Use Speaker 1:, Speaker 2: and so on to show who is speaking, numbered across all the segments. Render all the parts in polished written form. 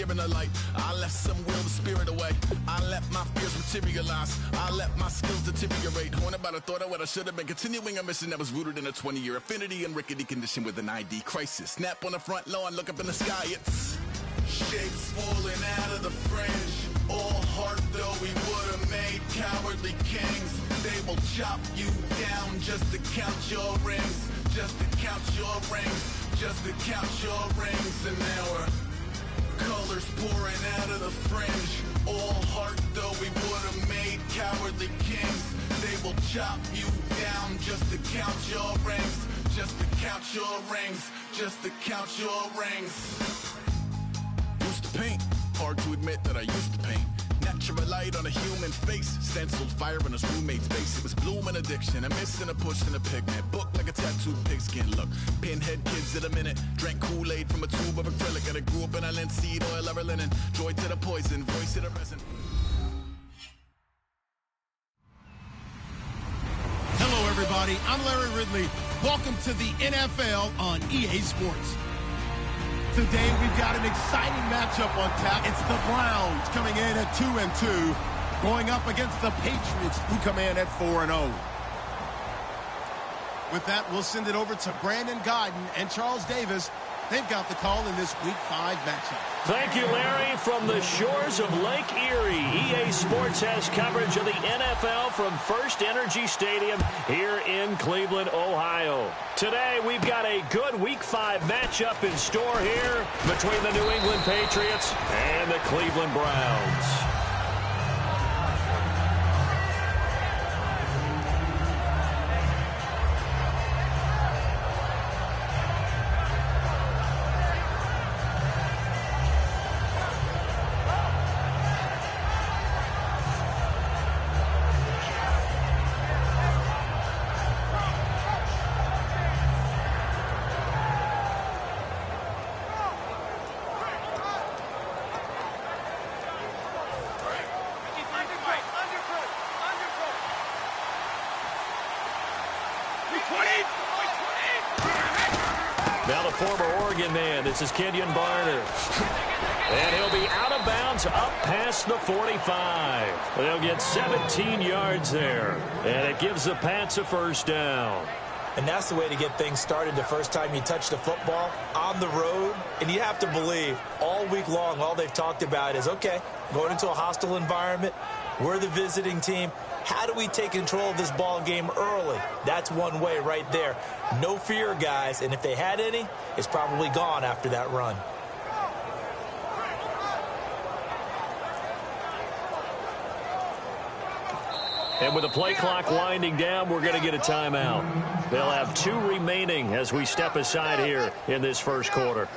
Speaker 1: scaring the light. I left some will the spirit away. I let my fears materialize. I let my skills deteriorate. Haunted by the thought of what I should have been. Continuing a mission that was rooted in a 20-year affinity and rickety condition with an ID crisis. Snap on the front lawn, look up in the sky, it's shapes falling out of the fringe. All heart though we would have made cowardly kings. They will chop you down just to count your rings. Just to count your rings. Just to count your rings. And now we're colors pouring out of the fringe. All heart though we would have made cowardly kings. They will chop you down just to count your rings. Just to count your rings. Just to count your rings. Used to paint, hard to admit that I used to paint. Natural light on a human face, stenciled fire in his roommate's face. It was bloom and addiction, a miss and a push and a pigment. Book like a tattooed pigskin look. Pinhead kids at a minute, drank Kool-Aid from a tube of acrylic. And I grew up in a linseed oil ever linen. Joy to the poison, voice to the resin.
Speaker 2: Hello everybody, I'm Larry Ridley. Welcome to the NFL on EA Sports. Today we've got an exciting matchup on tap. It's the Browns coming in at 2-2, going up against the Patriots who come in at 4-0. With that, we'll send it over to Brandon Godden and Charles Davis. They've got the call in this Week 5 matchup.
Speaker 3: Thank you, Larry. From the shores of Lake Erie, EA Sports has coverage of the NFL from First Energy Stadium here in Cleveland, Ohio. Today, we've got a good Week 5 matchup in store here between the New England Patriots and the Cleveland Browns. Now the former Oregon man, this is Kenyon Barner. And he'll be out of bounds up past the 45. They'll get 17 yards there. And it gives the Pats a first down.
Speaker 4: And that's the way to get things started the first time you touch the football on the road. And you have to believe all week long, all they've talked about is, okay, going into a hostile environment, we're the visiting team. How do we take control of this ball game early? That's one way right there. No fear, guys. And if they had any, it's probably gone after that run.
Speaker 3: And with the play clock winding down, we're going to get a timeout. They'll have 2 remaining as we step aside here in this first quarter.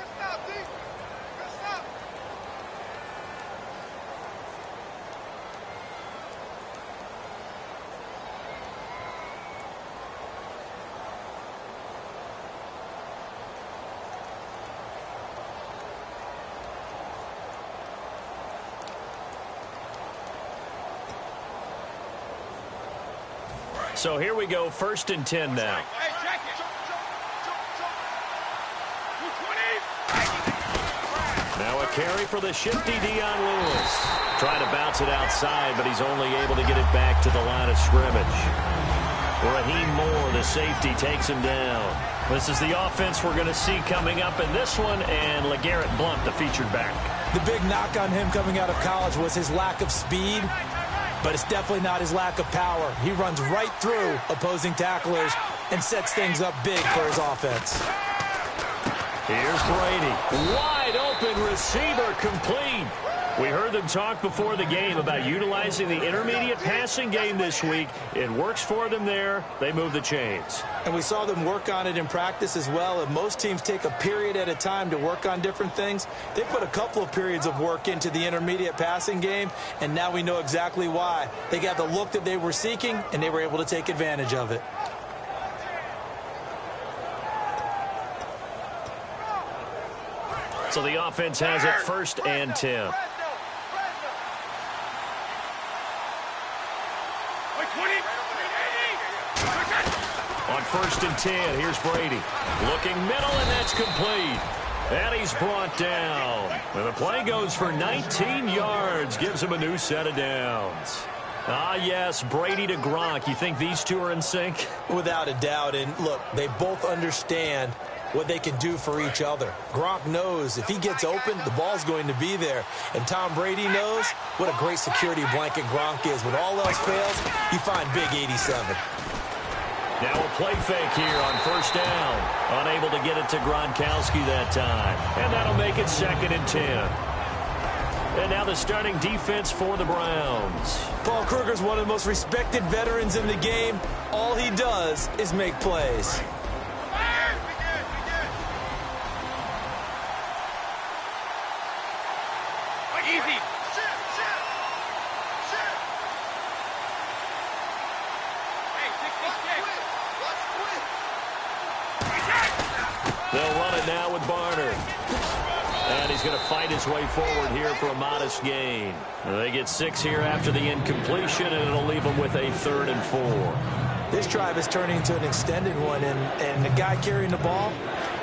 Speaker 3: So here we go, 1st and 10 now. Now a carry for the shifty Dion Lewis. Trying to bounce it outside, but he's only able to get it back to the line of scrimmage. Raheem Moore, the safety, takes him down. This is the offense we're going to see coming up in this one, and LeGarrette Blount, the featured back.
Speaker 4: The big knock on him coming out of college was his lack of speed. But it's definitely not his lack of power. He runs right through opposing tacklers and sets things up big for his offense.
Speaker 3: Here's Brady. Wide open receiver, complete. We heard them talk before the game about utilizing the intermediate passing game this week. It works for them there. They move the chains.
Speaker 4: And we saw them work on it in practice as well. If most teams take a period at a time to work on different things, they put a couple of periods of work into the intermediate passing game, and now we know exactly why. They got the look that they were seeking, and they were able to take advantage of it.
Speaker 3: So the offense has it 1st and 10. On 1st and 10, here's Brady. Looking middle, and that's complete. And he's brought down. And the play goes for 19 yards. Gives him a new set of downs. Ah, yes, Brady to Gronk. You think these two are in sync?
Speaker 4: Without a doubt. And, look, they both understand what they can do for each other. Gronk knows if he gets open, the ball's going to be there. And Tom Brady knows what a great security blanket Gronk is. When all else fails, you find Big 87.
Speaker 3: Now a play fake here on first down. Unable to get it to Gronkowski that time. And that'll make it 2nd and 10. And now the starting defense for the Browns.
Speaker 4: Paul Kruger's one of the most respected veterans in the game. All he does is make plays.
Speaker 5: Easy.
Speaker 3: They'll run it now with Barner. And he's going to fight his way forward here for a modest gain. They get 6 here after the incompletion, and it'll leave them with a 3rd and 4.
Speaker 4: This drive is turning into an extended one, and the guy carrying the ball,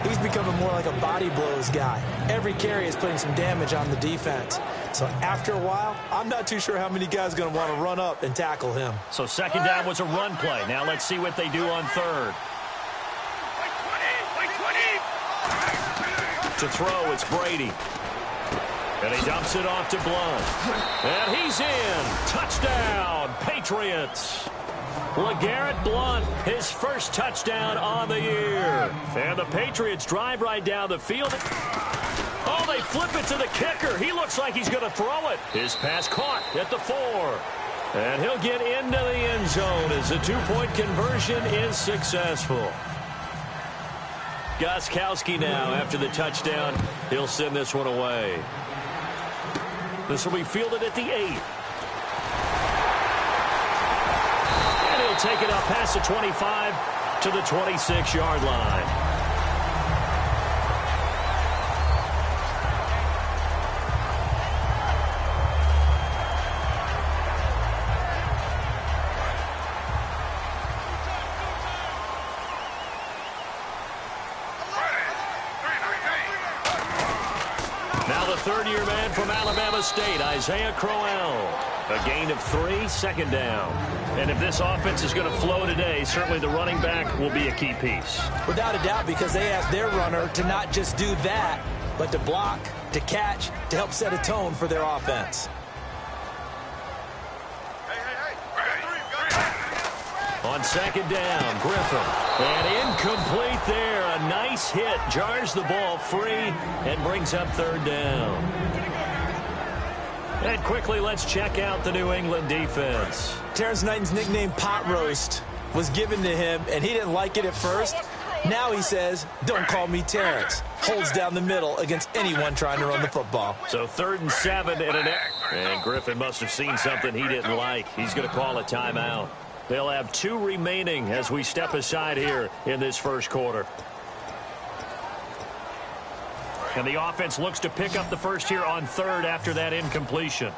Speaker 4: he's becoming more like a body blows guy. Every carry is putting some damage on the defense. So after a while, I'm not too sure how many guys are going to want to run up and tackle him.
Speaker 3: So 2nd down was a run play. Now let's see what they do on 3rd. To throw, it's Brady. And he dumps it off to Blunt. And he's in. Touchdown, Patriots. LeGarrette Blunt, his first touchdown on the year. And the Patriots drive right down the field. Oh, they flip it to the kicker. He looks like he's going to throw it. His pass caught at the 4. And he'll get into the end zone as the 2-point conversion is successful. Gostkowski now after the touchdown. He'll send this one away. This will be fielded at the 8. And he'll take it up past the 25 to the 26-yard line. Now the third-year man from Alabama State, Isaiah Crowell. A gain of 3, 2nd down. And if this offense is going to flow today, certainly the running back will be a key piece.
Speaker 4: Without a doubt, because they asked their runner to not just do that, but to block, to catch, to help set a tone for their offense.
Speaker 3: On 2nd down, Griffin. And incomplete there. A nice hit. Jars the ball free and brings up 3rd down. And quickly, let's check out the New England defense.
Speaker 4: Terrence Knighton's nickname, Pot Roast, was given to him, and he didn't like it at first. Now he says, don't call me Terrence. Holds down the middle against anyone trying to run the football.
Speaker 3: So 3rd and 7 in an air. And Griffin must have seen something he didn't like. He's going to call a timeout. They'll have 2 remaining as we step aside here in this first quarter. And the offense looks to pick up the first here on 3rd after that incompletion.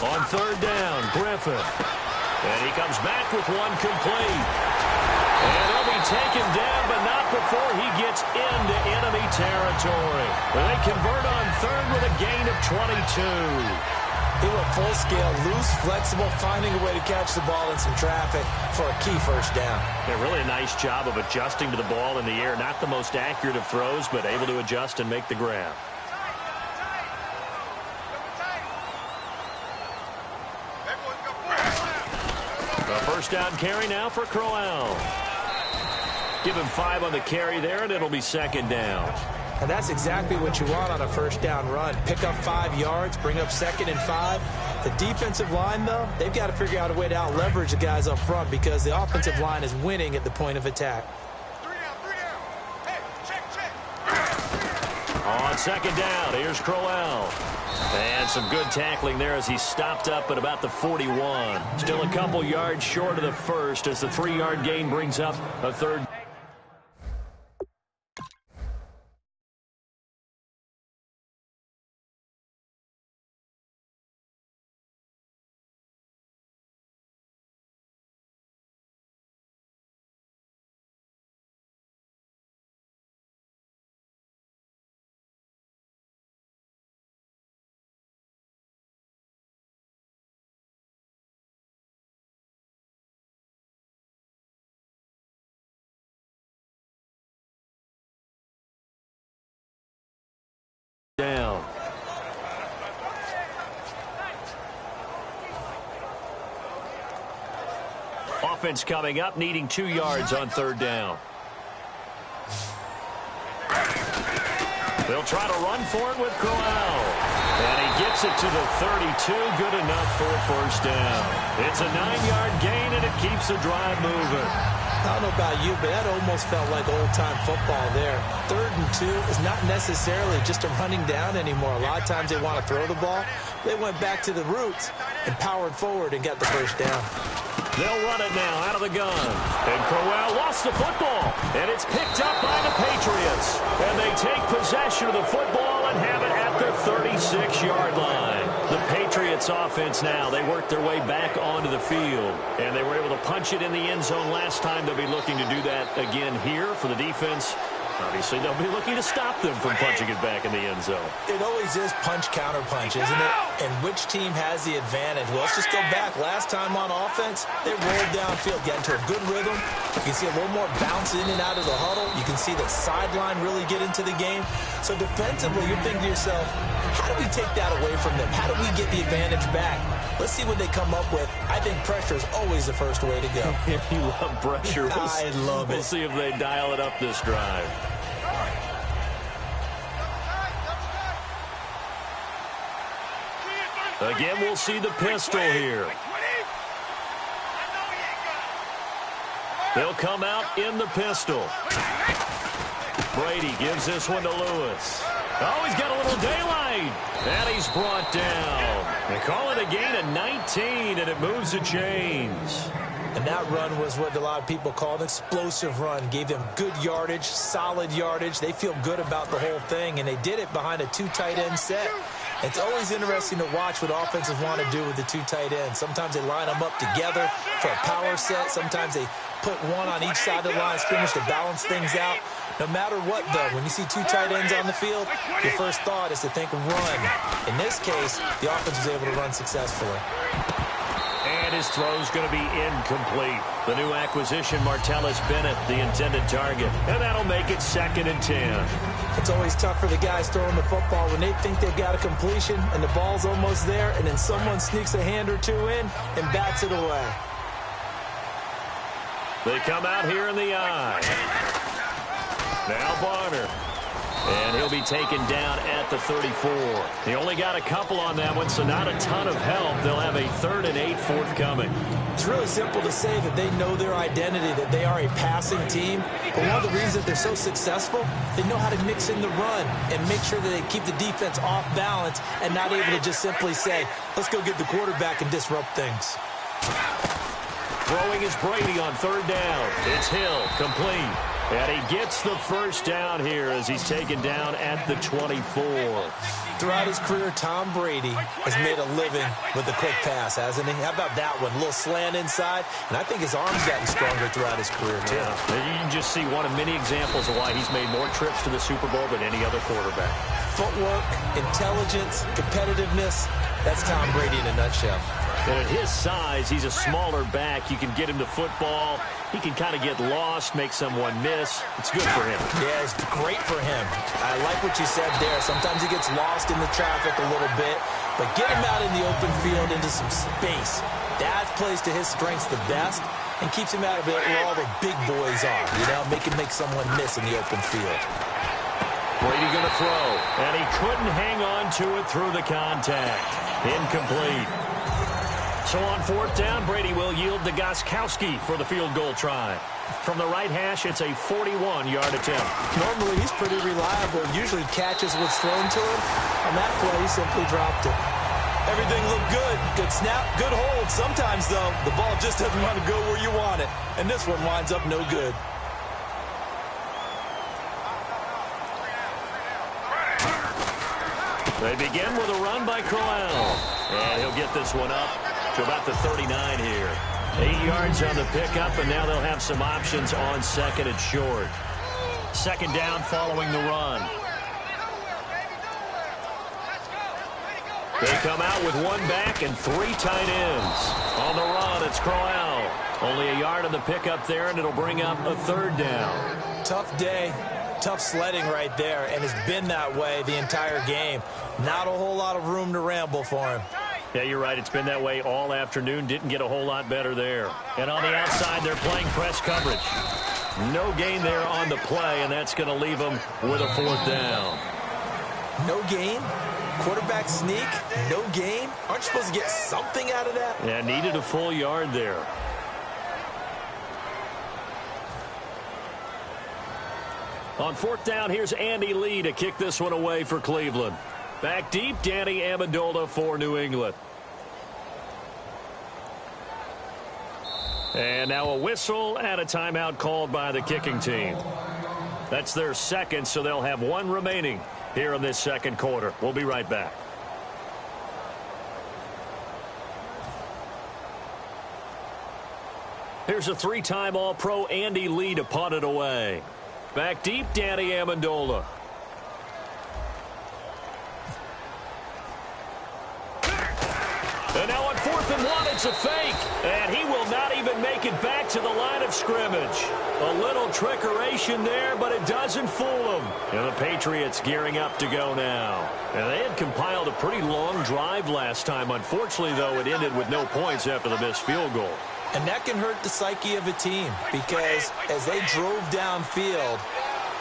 Speaker 3: On 3rd down, Griffin. And he comes back with one complete. And he'll be taken down, but not before he gets into enemy territory. They convert on 3rd with a gain of 22.
Speaker 4: They were full scale, loose, flexible, finding a way to catch the ball in some traffic for a key first down.
Speaker 3: Yeah, really a nice job of adjusting to the ball in the air. Not the most accurate of throws, but able to adjust and make the grab. A first down carry now for Crowell. Give him 5 on the carry there, and it'll be 2nd down.
Speaker 4: And that's exactly what you want on a first down run. Pick up 5 yards, bring up 2nd and 5. The defensive line, though, they've got to figure out a way to out-leverage the guys up front because the offensive line is winning at the point of attack.
Speaker 3: On 2nd down, here's Crowell. And some good tackling there as he stopped up at about the 41. Still a couple yards short of the first as the 3-yard gain brings up a 3rd. offense coming up, needing 2 yards on third down. They'll try to run for it with Crowell. And he gets it to the 32. Good enough for a first down. It's a 9-yard gain, and it keeps the drive moving.
Speaker 4: I don't know about you, but that almost felt like old-time football there. 3rd and 2 is not necessarily just a running down anymore. A lot of times they want to throw the ball. They went back to the roots and powered forward and got the first down.
Speaker 3: They'll run it now out of the gun. And Crowell lost the football. And it's picked up by the Patriots. And they take possession of the football and have it at the 36-yard line. The Patriots offense now, they worked their way back onto the field. And they were able to punch it in the end zone last time. They'll be looking to do that again here for the defense. Obviously, they'll be looking to stop them from punching it back in the end zone.
Speaker 4: It always is punch-counter-punch, isn't it? And which team has the advantage? Well, let's just go back. Last time on offense, they rolled downfield, get into a good rhythm. You can see a little more bounce in and out of the huddle. You can see the sideline really get into the game. So defensively, you're thinking to yourself, how do we take that away from them? How do we get the advantage back? Let's see what they come up with. I think pressure is always the first way to go.
Speaker 3: You love pressure.
Speaker 4: I love it.
Speaker 3: We'll see if they dial it up this drive. Again, we'll see the pistol here. They'll come out in the pistol. Brady gives this one to Lewis. Oh, he's got a little daylight. And he's brought down. They call it a gain of 19, and it moves the chains.
Speaker 4: And that run was what a lot of people call an explosive run. Gave them good yardage, solid yardage. They feel good about the whole thing, and they did it behind a 2 tight end set. It's always interesting to watch what offenses want to do with the 2 tight ends. Sometimes they line them up together for a power set. Sometimes they put one on each side of the line of scrimmage to balance things out. No matter what, though, when you see 2 tight ends on the field, your first thought is to think run. In this case, the offense was able to run successfully.
Speaker 3: And his throw's going to be incomplete. The new acquisition, Martellus Bennett, the intended target. And that'll make it 2nd and 10.
Speaker 4: It's always tough for the guys throwing the football when they think they've got a completion and the ball's almost there, and then someone sneaks a hand or two in and bats it away.
Speaker 3: They come out here in the eye. Now Barner. And he'll be taken down at the 34. He only got a couple on that one, so not a ton of help. They'll have a 3rd and 8 forthcoming.
Speaker 4: It's really simple to say that they know their identity, that they are a passing team. But one of the reasons that they're so successful, they know how to mix in the run and make sure that they keep the defense off balance and not able to just simply say, let's go get the quarterback and disrupt things.
Speaker 3: Throwing is Brady on 3rd down. It's Hill, complete. And he gets the first down here as he's taken down at the 24.
Speaker 4: Throughout his career, Tom Brady has made a living with the quick pass, hasn't he? How about that one? A little slant inside, and I think his arm's gotten stronger throughout his career, too.
Speaker 3: Yeah. You can just see one of many examples of why he's made more trips to the Super Bowl than any other quarterback.
Speaker 4: Footwork, intelligence, competitiveness, that's Tom Brady in a nutshell.
Speaker 3: And at his size, he's a smaller back. You can get him to football. He can kind of get lost, make someone miss. It's good for him.
Speaker 4: Yeah, it's great for him. I like what you said there. Sometimes he gets lost in the traffic a little bit, but get him out in the open field into some space. That plays to his strengths the best and keeps him out of it where all the big boys are. You know, make someone miss in the open field.
Speaker 3: Brady going to throw, and he couldn't hang on to it through the contact. Incomplete. So on 4th down, Brady will yield to Gostkowski for the field goal try. From the right hash, it's a 41-yard attempt.
Speaker 4: Normally, he's pretty reliable. Usually catches what's thrown to him. On that play, he simply dropped it. Everything looked good. Good snap, good hold. Sometimes, though, the ball just doesn't want to go where you want it. And this one winds up no good.
Speaker 3: They begin with a run by Crowell. And he'll get this one up to about the 39 here. 8 yards on the pickup, and now they'll have some options on 2nd and short. 2nd down following the run. They come out with 1 back and 3 tight ends. On the run, it's Crowell. Only a yard on the pickup there, and it'll bring up a 3rd down.
Speaker 4: Tough day. Tough sledding right there, and it's been that way the entire game. Not a whole lot of room to ramble for him.
Speaker 3: Yeah, you're right. It's been that way all afternoon. Didn't get a whole lot better there. And on the outside, they're playing press coverage. No gain there on the play, and that's going to leave them with a 4th down.
Speaker 4: No gain? Quarterback sneak? No gain? Aren't you supposed to get something out of that?
Speaker 3: Yeah, needed a full yard there. On 4th down, here's Andy Lee to kick this one away for Cleveland. Back deep, Danny Amendola for New England. And now a whistle and a timeout called by the kicking team. That's their second, so they'll have 1 remaining here in this second quarter. We'll be right back. Here's a 3-time All-Pro Andy Lee to punt it away. Back deep, Danny Amendola. And now on 4th and 1, it's a fake. And he will not even make it back to the line of scrimmage. A little trickeration there, but it doesn't fool him. And the Patriots gearing up to go now. And they had compiled a pretty long drive last time. Unfortunately, though, it ended with no points after the missed field goal.
Speaker 4: And that can hurt the psyche of a team because as they drove downfield,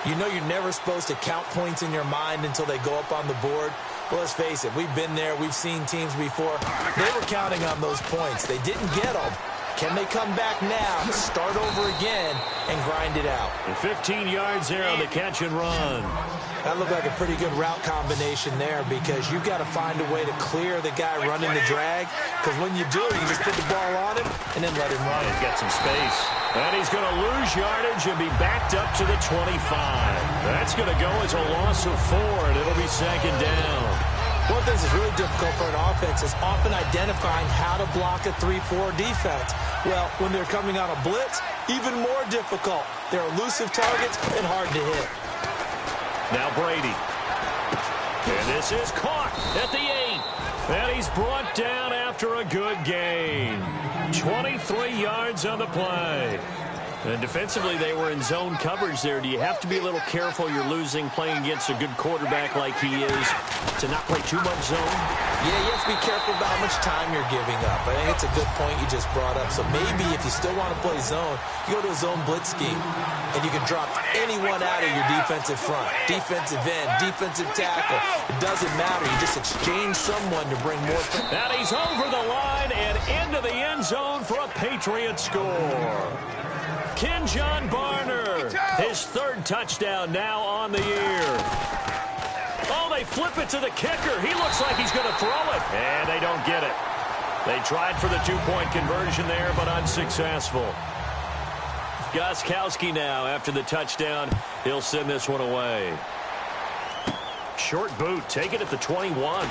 Speaker 4: you know you're never supposed to count points in your mind until they go up on the board. Well, let's face it, we've been there. We've seen teams before. They were counting on those points. They didn't get them. Can they come back now, start over again, and grind it out?
Speaker 3: And 15 yards there on the catch and run.
Speaker 4: That looked like a pretty good route combination there because you've got to find a way to clear the guy running the drag. Because when you do it, you just put the ball on him and then let him run.
Speaker 3: He's got some space. And he's going to lose yardage and be backed up to the 25. That's going to go as a loss of 4, and it'll be 2nd down.
Speaker 4: One of the things that's really difficult for an offense is often identifying how to block a 3-4 defense. Well, when they're coming on a blitz, even more difficult. They're elusive targets and hard to hit.
Speaker 3: Now Brady. And this is caught at the 8. And he's brought down after a good gain. 23 yards on the play. And defensively, they were in zone coverage there. Do you have to be a little careful? You're losing, playing against a good quarterback like he is, to not play too much zone?
Speaker 4: Yeah, you have to be careful about how much time you're giving up. I think it's a good point you just brought up. So maybe if you still want to play zone, you go to a zone blitz scheme, and you can drop anyone out of your defensive front, defensive end, defensive tackle. It doesn't matter. You just exchange someone to bring more.
Speaker 3: And he's over the line and into the end zone for a Patriot score. Kenjon Barner, his 3rd touchdown now on the year. Oh, they flip it to the kicker. He looks like he's going to throw it. And they don't get it. They tried for the 2-point conversion there, but unsuccessful. Gostkowski now, after the touchdown, he'll send this one away. Short boot, take it at the 21.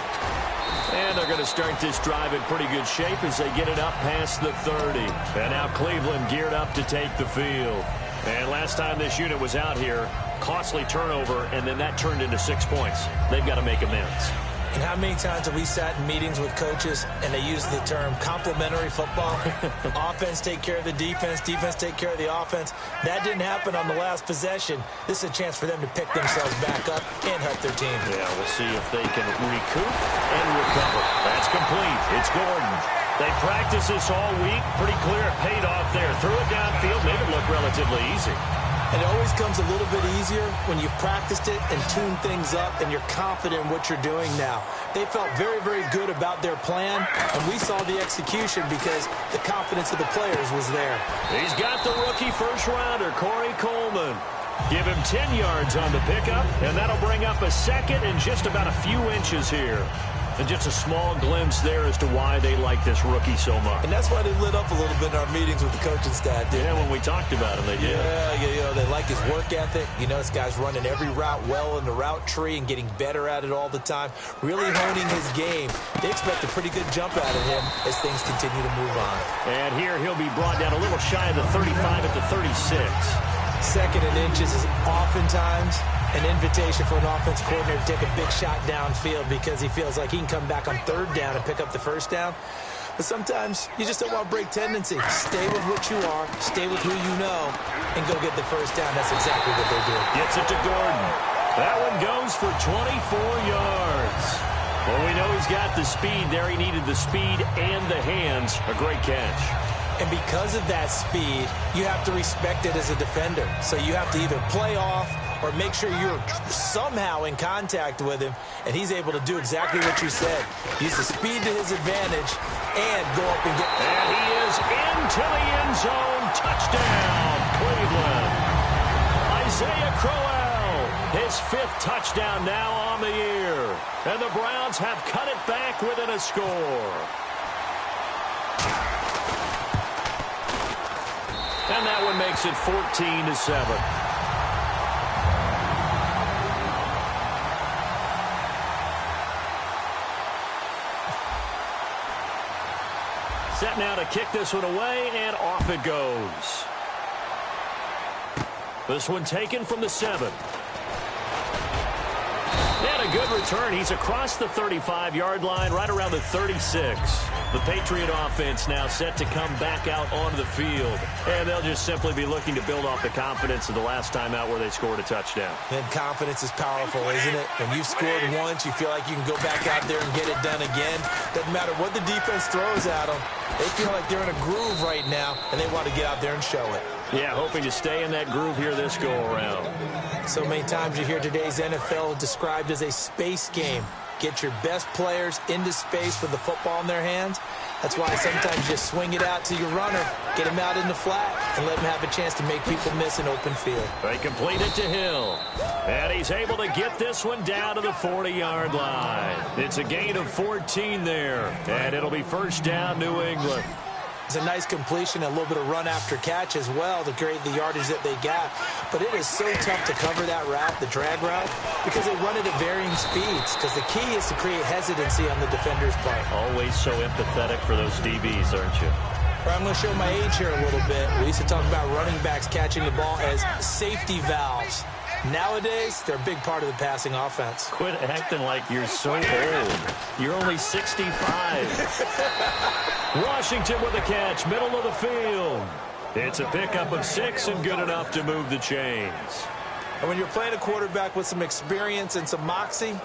Speaker 3: And they're going to start this drive in pretty good shape as they get it up past the 30. And now Cleveland geared up to take the field. And last time this unit was out here, costly turnover, and then that turned into 6 points. They've got to make amends.
Speaker 4: And how many times have we sat in meetings with coaches and they use the term complementary football? Offense take care of the defense, defense take care of the offense. That didn't happen on the last possession. This is a chance for them to pick themselves back up and help their team.
Speaker 3: Yeah, we'll see if they can recoup and recover. That's complete. It's Gordon. They practiced this all week. Pretty clear it paid off there. Threw it downfield, made it look relatively easy.
Speaker 4: And it always comes a little bit easier when you've practiced it and tuned things up and you're confident in what you're doing now. They felt very, very good about their plan, and we saw the execution because the confidence of the players was there.
Speaker 3: He's got the rookie first-rounder, Corey Coleman. Give him 10 yards on the pickup, and that'll bring up a 2nd and just about a few inches here. And just a small glimpse there as to why they like this rookie so much.
Speaker 4: And that's why they lit up a little bit in our meetings with the coaching staff.
Speaker 3: Yeah, when we talked about him, they did.
Speaker 4: Yeah, they like his work ethic. You know, this guy's running every route well in the route tree and getting better at it all the time, really honing his game. They expect a pretty good jump out of him as things continue to move on.
Speaker 3: And here he'll be brought down a little shy of the 35 at the 36.
Speaker 4: 2nd and inches is oftentimes an invitation for an offense coordinator to take a big shot downfield because he feels like he can come back on 3rd down and pick up the 1st down. But sometimes you just don't want to break tendency. Stay with what you are, stay with who you know, and go get the 1st down. That's exactly what they do.
Speaker 3: Gets it to Gordon. That one goes for 24 yards. Well, we know he's got the speed there. He needed the speed and the hands. A great catch.
Speaker 4: And because of that speed, you have to respect it as a defender. So you have to either play off or make sure you're somehow in contact with him, and he's able to do exactly what you said. Use the speed to his advantage and go up and get...
Speaker 3: And he is into the end zone. Touchdown, Cleveland. Isaiah Crowell, his 5th touchdown now on the year. And the Browns have cut it back within a score. And that one makes it 14-7. Set now to kick this one away, and off it goes. This one taken from the 7. And a good return. He's across the 35-yard line, right around the 36. The Patriot offense now set to come back out onto the field. And they'll just simply be looking to build off the confidence of the last time out where they scored a touchdown.
Speaker 4: And confidence is powerful, isn't it? When you've scored once, you feel like you can go back out there and get it done again. Doesn't matter what the defense throws at them. They feel like they're in a groove right now, and they want to get out there and show it.
Speaker 3: Yeah, hoping to stay in that groove here this go-around.
Speaker 4: So many times you hear today's NFL described as a space game. Get your best players into space with the football in their hands. That's why sometimes you just swing it out to your runner, get him out in the flat, and let him have a chance to make people miss an open field.
Speaker 3: They complete it to Hill. And he's able to get this one down to the 40-yard line. It's a gain of 14 there. And it'll be first down, New England.
Speaker 4: It's a nice completion, a little bit of run after catch as well to create the yardage that they got. But it is so tough to cover that route, the drag route, because they run it at varying speeds. Because the key is to create hesitancy on the defender's part.
Speaker 3: Always so empathetic for those DBs, aren't you?
Speaker 4: I'm going to show my age here a little bit. We used to talk about running backs catching the ball as safety valves. Nowadays, they're a big part of the passing offense.
Speaker 3: Quit acting like you're so old. You're only 65. Washington with a catch, middle of the field. It's a pickup of 6 and good enough to move the chains.
Speaker 4: And when you're playing a quarterback with some experience and some moxie,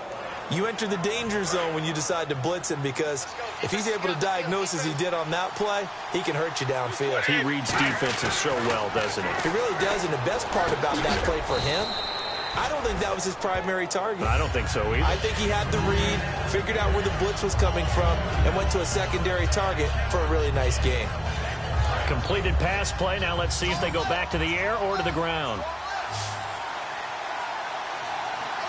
Speaker 4: you enter the danger zone when you decide to blitz him, because if he's able to diagnose as he did on that play, he can hurt you downfield.
Speaker 3: He reads defenses so well, doesn't he?
Speaker 4: He really does, and the best part about that play for him, I don't think that was his primary target.
Speaker 3: I don't think so either.
Speaker 4: I think he had the read, figured out where the blitz was coming from, and went to a secondary target for a really nice game.
Speaker 3: Completed pass play. Now let's see if they go back to the air or to the ground.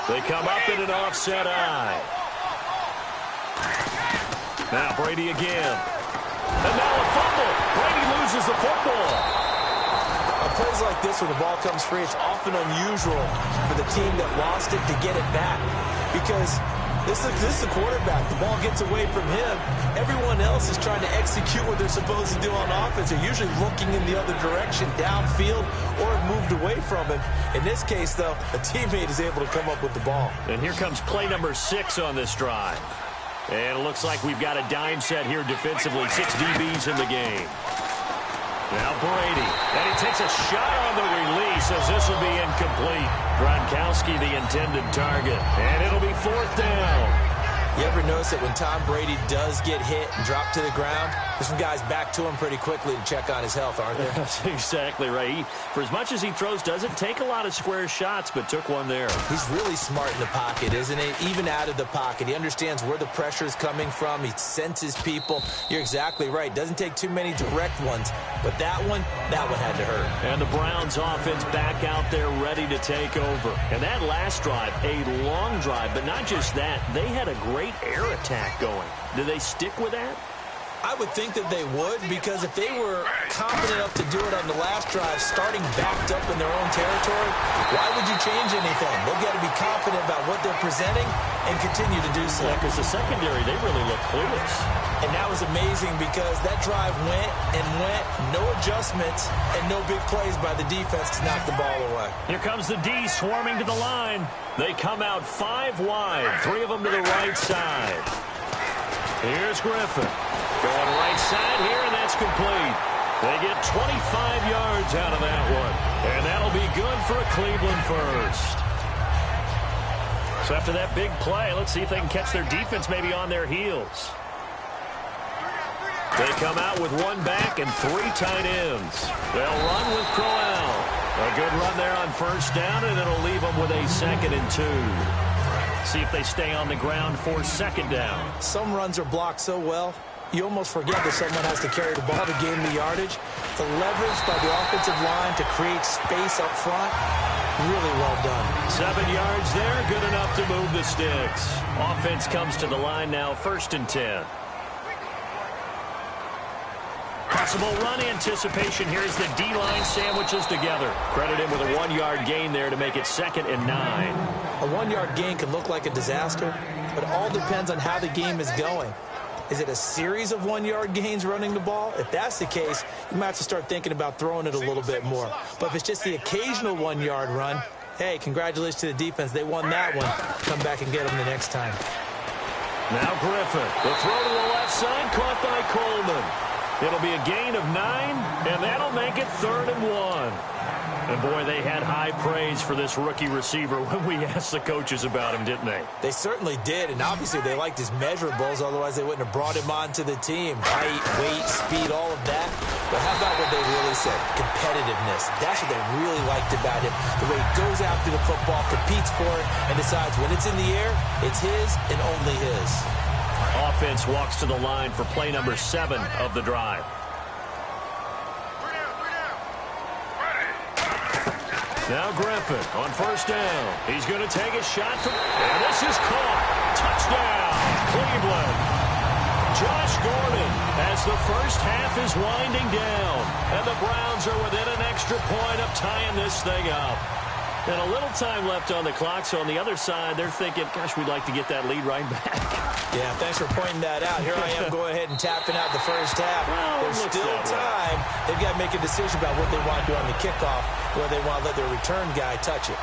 Speaker 3: They come up in an offset eye. Now Brady again. And now a fumble. Brady loses the football.
Speaker 4: On plays like this, when the ball comes free, it's often unusual for the team that lost it to get it back. Because this is the quarterback. The ball gets away from him. Everyone else is trying to execute what they're supposed to do on offense. They're usually looking in the other direction, downfield, or have moved away from him. In this case, though, a teammate is able to come up with the ball.
Speaker 3: And here comes play number 6 on this drive. And it looks like we've got a dime set here defensively. 6 DBs in the game. Now Brady. And he takes a shot on the release as this will be incomplete. Gronkowski the intended target. And it'll be 4th down.
Speaker 4: You ever notice that when Tom Brady does get hit and drop to the ground, there's some guys back to him pretty quickly to check on his health, aren't there?
Speaker 3: That's exactly right. For as much as he throws, doesn't take a lot of square shots, but took one there.
Speaker 4: He's really smart in the pocket, isn't he? Even out of the pocket. He understands where the pressure is coming from. He senses people. You're exactly right. Doesn't take too many direct ones. But that one had to hurt.
Speaker 3: And the Browns offense back out there ready to take over. And that last drive, a long drive, but not just that. They had a great air attack going. Do they stick with that?
Speaker 4: I would think that they would, because if they were confident enough to do it on the last drive, starting backed up in their own territory, why would you change anything? They've got to be confident about what they're presenting and continue to do so.
Speaker 3: Yeah, because the secondary, they really look clueless.
Speaker 4: And that was amazing, because that drive went and went, no adjustments, and no big plays by the defense to knock the ball away.
Speaker 3: Here comes the D swarming to the line. They come out 5 wide, 3 of them to the right side. Here's Griffin. Going right side here, and that's complete. They get 25 yards out of that one. And that'll be good for a Cleveland first. So after that big play, let's see if they can catch their defense maybe on their heels. They come out with one back and 3 tight ends. They'll run with Crowell. A good run there on first down, and it'll leave them with a 2nd and 2. See if they stay on the ground for 2nd down.
Speaker 4: Some runs are blocked so well, you almost forget that someone has to carry the ball to gain the yardage. The leverage by the offensive line to create space up front, really well done.
Speaker 3: 7 yards there, good enough to move the sticks. Offense comes to the line now, 1st and 10. Possible run anticipation here as the D-line sandwiches together. Credit him with a 1-yard gain there to make it 2nd and 9.
Speaker 4: A 1-yard gain can look like a disaster, but it all depends on how the game is going. Is it a series of 1-yard gains running the ball? If that's the case, you might have to start thinking about throwing it a little bit more. But if it's just the occasional 1-yard run, hey, congratulations to the defense. They won that one. Come back and get them the next time.
Speaker 3: Now Griffin. The throw to the left side, caught by Coleman. It'll be a gain of 9, and that'll make it 3rd and 1. And, boy, they had high praise for this rookie receiver when we asked the coaches about him, didn't they?
Speaker 4: They certainly did, and obviously they liked his measurables. Otherwise, they wouldn't have brought him onto the team. Height, weight, speed, all of that. But how about what they really said? Competitiveness. That's what they really liked about him. The way he goes after the football, competes for it, and decides when it's in the air, it's his and only his.
Speaker 3: Offense walks to the line for play number 7 of the drive. Now Griffin on first down. He's going to take a shot from, and this is caught. Touchdown, Cleveland. Josh Gordon as the first half is winding down, and the Browns are within an extra point of tying this thing up. And a little time left on the clock, so on the other side, they're thinking, gosh, we'd like to get that lead right back.
Speaker 4: Yeah, thanks for pointing that out. Here I am going ahead and tapping out the first half.
Speaker 3: Well,
Speaker 4: there's still time. They've got to make a decision about what they want to do on the kickoff, whether they want to let their return guy touch it.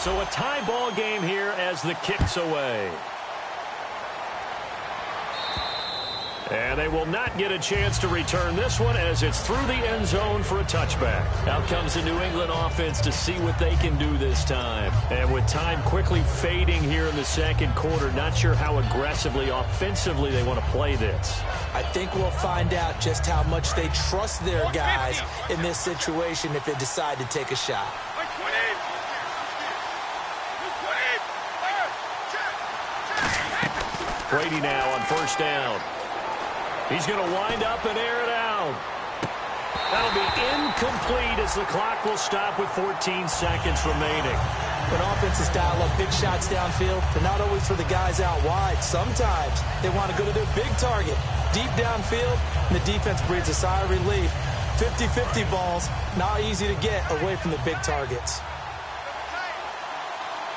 Speaker 3: So a tie ball game here as the kick's away. And they will not get a chance to return this one as it's through the end zone for a touchback. Out comes the New England offense to see what they can do this time. And with time quickly fading here in the second quarter, not sure how aggressively, offensively they want to play this.
Speaker 4: I think we'll find out just how much they trust their guys in this situation if they decide to take a shot.
Speaker 3: Brady now on first down. He's going to wind up and air it out. That'll be incomplete as the clock will stop with 14 seconds remaining.
Speaker 4: When offenses dial up big shots downfield, they're not always for the guys out wide. Sometimes they want to go to their big target, deep downfield, and the defense breathes a sigh of relief. 50-50 balls, not easy to get away from the big targets.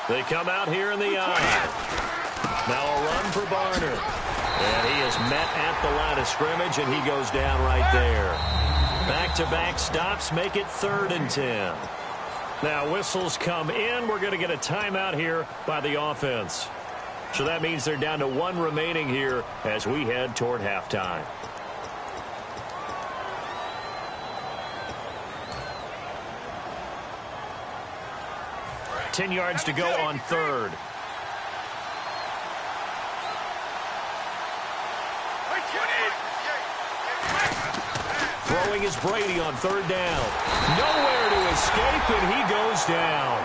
Speaker 3: They come out here in the eye. Now a run for Barner. And he is met at the line of scrimmage, and he goes down right there. Back-to-back stops make it 3rd and 10. Now whistles come in. We're going to get a timeout here by the offense. So that means they're down to 1 remaining here as we head toward halftime. $10 yards to go on 3rd. Throwing is Brady on 3rd down. Nowhere to escape, and he goes down.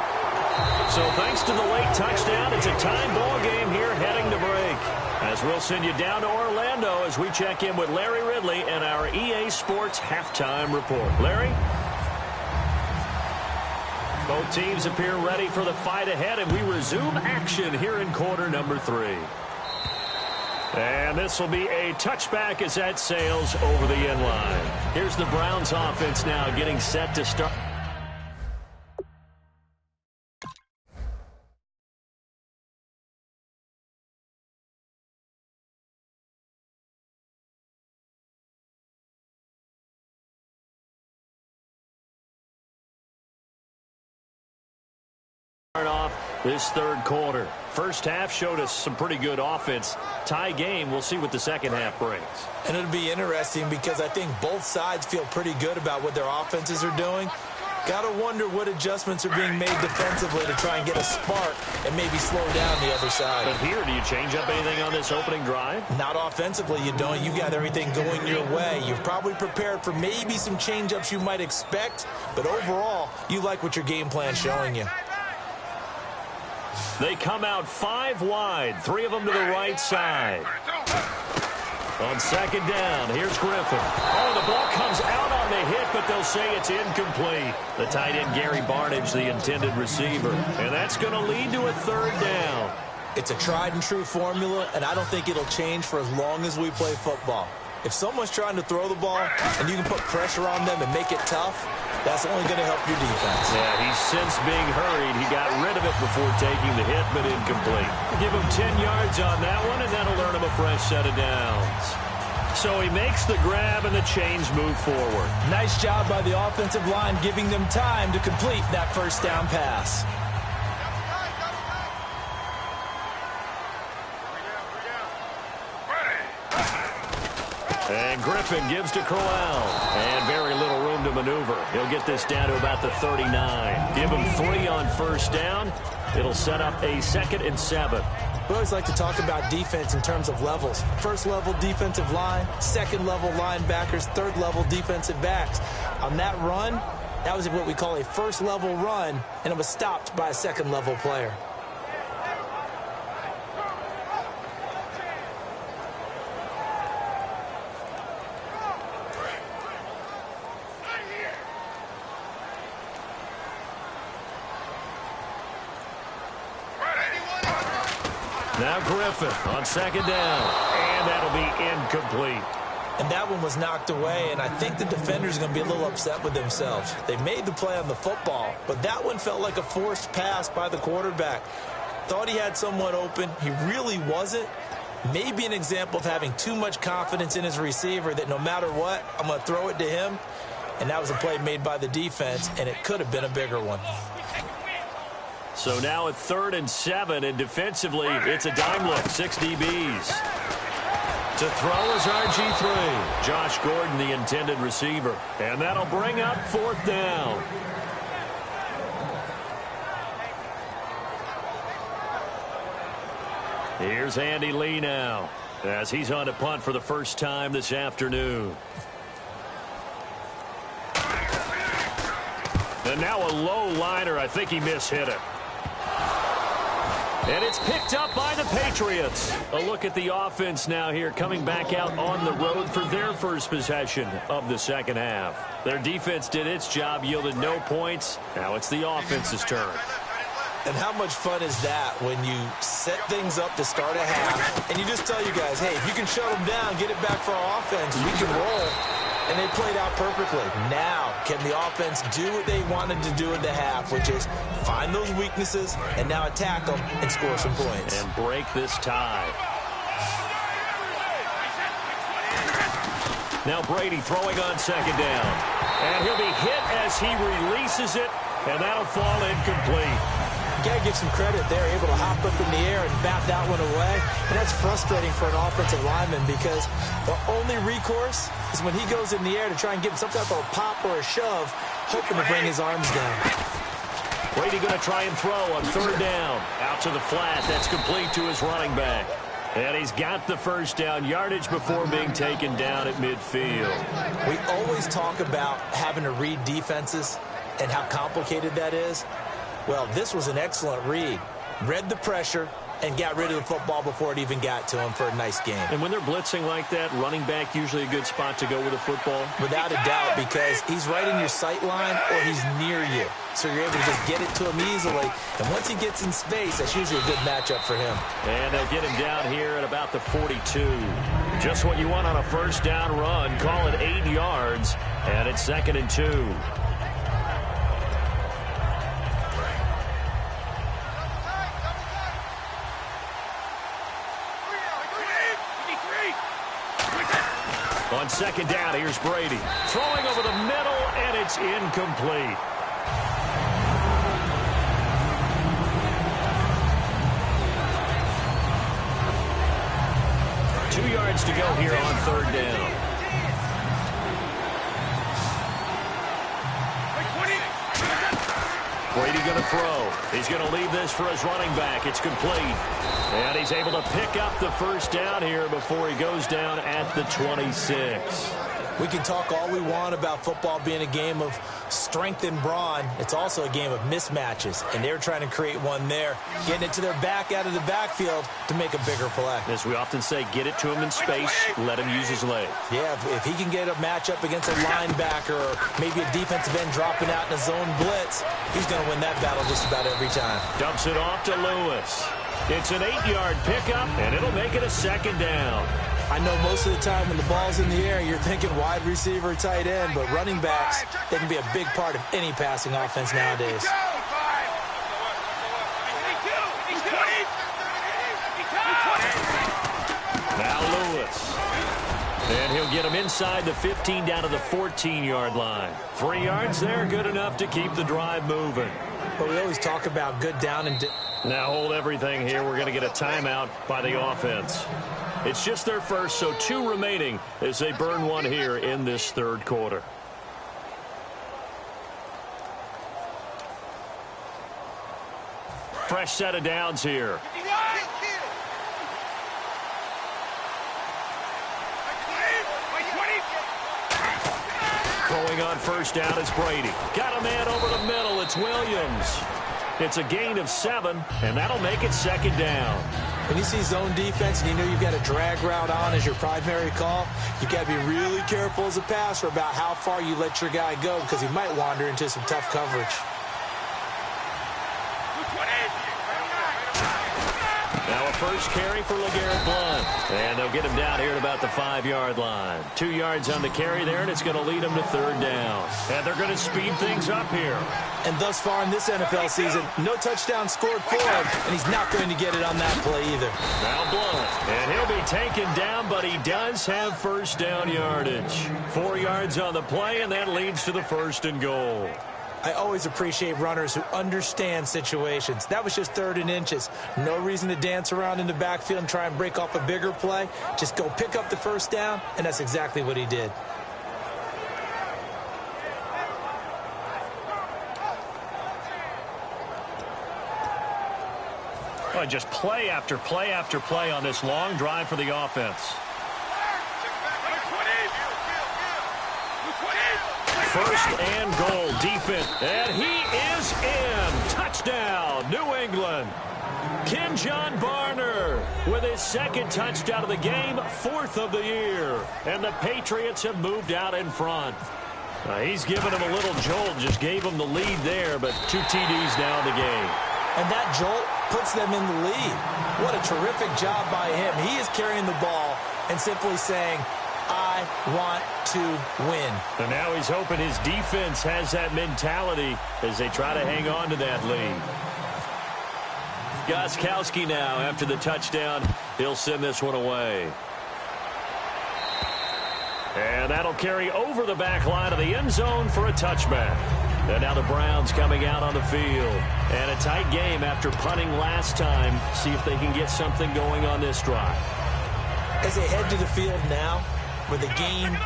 Speaker 3: So thanks to the late touchdown, it's a time ball game here heading to break. As we'll send you down to Orlando as we check in with Larry Ridley and our EA Sports halftime report. Larry? Both teams appear ready for the fight ahead, and we resume action here in quarter number 3. And this will be a touchback as that sails over the end line. Here's the Browns offense now getting set to start. Off this 3rd quarter. First half showed us some pretty good offense. Tie game. We'll see what the second half brings.
Speaker 4: And it'll be interesting because I think both sides feel pretty good about what their offenses are doing. Gotta wonder what adjustments are being made defensively to try and get a spark and maybe slow down the other side.
Speaker 3: But here, do you change up anything on this opening drive?
Speaker 4: Not offensively, you don't. You got everything going your way. You've probably prepared for maybe some change-ups you might expect, but overall, you like what your game plan's showing you.
Speaker 3: They come out 5 wide, 3 of them to the right side. On second down, here's Griffin. Oh, the ball comes out on the hit, but they'll say it's incomplete. The tight end, Gary Barnidge, the intended receiver. And that's going to lead to a 3rd down.
Speaker 4: It's a tried-and-true formula, and I don't think it'll change for as long as we play football. If someone's trying to throw the ball and you can put pressure on them and make it tough, that's only going to help your defense.
Speaker 3: Yeah, he's since being hurried. He got rid of it before taking the hit, but incomplete. Give him 10 yards on that one, and that'll earn him a fresh set of downs. So he makes the grab, and the chains move forward.
Speaker 4: Nice job by the offensive line giving them time to complete that first down pass.
Speaker 3: And Griffin gives to Crowell. And very little room to maneuver. He'll get this down to about the 39. Give him 3 on first down. It'll set up a 2nd and 7.
Speaker 4: We always like to talk about defense in terms of levels. First level defensive line, second level linebackers, third level defensive backs. On that run, that was what we call a first level run, and it was stopped by a second level player.
Speaker 3: Now Griffin on second down, and that'll be incomplete.
Speaker 4: And that one was knocked away, and I think the defenders are going to be a little upset with themselves. They made the play on the football, but that one felt like a forced pass by the quarterback. Thought he had someone open. He really wasn't. Maybe an example of having too much confidence in his receiver that no matter what, I'm going to throw it to him. And that was a play made by the defense, and it could have been a bigger one.
Speaker 3: So now a 3rd and 7, and defensively, it's a dime look, 6 DBs. To throw is RG3. Josh Gordon, the intended receiver. And that'll bring up 4th down. Here's Andy Lee now, as he's on to punt for the first time this afternoon. And now a low liner. I think he mishit it. And it's picked up by the Patriots. A look at the offense now here, coming back out on the road for their first possession of the second half. Their defense did its job, yielded no points. Now it's the offense's turn.
Speaker 4: And how much fun is that when you set things up to start a half, and you just tell you guys, hey, if you can shut them down, get it back for our offense, we can roll. And they played out perfectly. Now, can the offense do what they wanted to do in the half, which is find those weaknesses and now attack them and score some points.
Speaker 3: And break this tie. Now Brady throwing on second down. And he'll be hit as he releases it, and that'll fall incomplete.
Speaker 4: You got to give some credit there, able to hop up in the air and bat that one away. And that's frustrating for an offensive lineman because the only recourse is when he goes in the air to try and give some type of a pop or a shove, hoping to bring his arms down.
Speaker 3: Brady going to try and throw on third down. Out to the flat. That's complete to his running back. And he's got the first down, yardage before being taken down at midfield.
Speaker 4: We always talk about having to read defenses and how complicated that is. Well, this was an excellent read. Read the pressure and got rid of the football before it even got to him for a nice game.
Speaker 3: And when they're blitzing like that, running back usually a good spot to go with the football?
Speaker 4: Without a doubt, because he's right in your sight line or he's near you. So you're able to just get it to him easily. And once he gets in space, that's usually a good matchup for him.
Speaker 3: And they'll get him down here at about the 42. Just what you want on a first down run. Call it 8 yards. And it's 2nd and 2. On second down, here's Brady. Throwing over the middle, and it's incomplete. Two yards to go here on third down. Brady going to throw. He's going to leave this for his running back. It's complete. And he's able to pick up the first down here before he goes down at the 26.
Speaker 4: We can talk all we want about football being a game of strength and brawn. It's also a game of mismatches, and they're trying to create one there, getting it to their back out of the backfield to make a bigger play.
Speaker 3: As we often say, get it to him in space, let him use his leg.
Speaker 4: Yeah, if he can get a matchup against a linebacker or maybe a defensive end dropping out in a zone blitz, he's going to win that battle just about every time.
Speaker 3: Dumps it off to Lewis. It's an 8-yard pickup, and it'll make it a second down.
Speaker 4: I know most of the time when the ball's in the air, you're thinking wide receiver, tight end, but running backs, they can be a big part of any passing offense nowadays.
Speaker 3: Now Lewis. And he'll get him inside the 15 down to the 14-yard line. 3 yards there, good enough to keep the drive moving.
Speaker 4: But we always talk about good down and...
Speaker 3: Now hold everything here. We're going to get a timeout by the offense. It's just their first, so 2 remaining as they burn one here in this third quarter. Fresh set of downs here. Throwing on first down is Brady. Got a man over the middle. It's Williams. It's a gain of 7, and that'll make it second down.
Speaker 4: When you see zone defense and you know you've got a drag route on as your primary call, you've got to be really careful as a passer about how far you let your guy go because he might wander into some tough coverage.
Speaker 3: Now a first carry for LeGarrette Blount. And they'll get him down here at about the 5-yard line. 2 yards on the carry there, and it's going to lead him to third down. And they're going to speed things up here.
Speaker 4: And thus far in this NFL season, no touchdown scored for him, and he's not going to get it on that play either.
Speaker 3: Now Blount, and he'll be taken down, but he does have first down yardage. 4 yards on the play, and that leads to the 1st and goal.
Speaker 4: I always appreciate runners who understand situations. That was just 3rd and inches. No reason to dance around in the backfield and try and break off a bigger play. Just go pick up the first down, and that's exactly what he did.
Speaker 3: Well, just play after play after play on this long drive for the offense. First and goal, defense, and he is in. Touchdown, New England. Kenjon Barner with his 2nd touchdown of the game, 4th of the year. And the Patriots have moved out in front. He's given him a little jolt, just gave him the lead there, but 2 TDs now in the game.
Speaker 4: And that jolt puts them in the lead. What a terrific job by him. He is carrying the ball and simply saying, I want to win.
Speaker 3: And now he's hoping his defense has that mentality as they try to hang on to that lead. Gostkowski now, after the touchdown, he'll send this one away. And that'll carry over the back line of the end zone for a touchback. And now the Browns coming out on the field. And a tight game after punting last time. See if they can get something going on this drive.
Speaker 4: As they head to the field now, with the game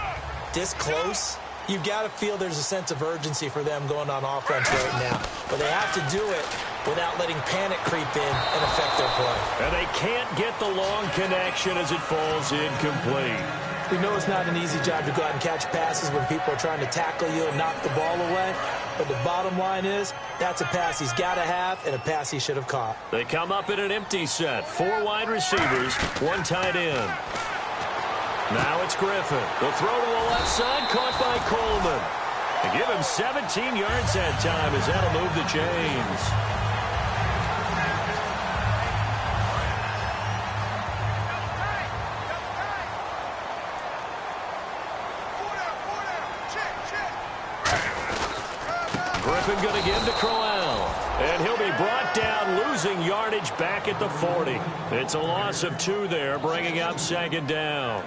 Speaker 4: this close, you've got to feel there's a sense of urgency for them going on offense right now. But they have to do it without letting panic creep in and affect their play.
Speaker 3: And they can't get the long connection as it falls incomplete.
Speaker 4: We know it's not an easy job to go out and catch passes when people are trying to tackle you and knock the ball away. But the bottom line is, that's a pass he's got to have and a pass he should have caught.
Speaker 3: They come up in an empty set. 4 wide receivers, 1 tight end. Now it's Griffin. The throw to the left side, caught by Coleman. They give him 17 yards that time as that'll move the chains. Griffin going to give to Crowell. And he'll be brought down, losing yardage back at the 40. It's a loss of 2 there, bringing up 2nd down.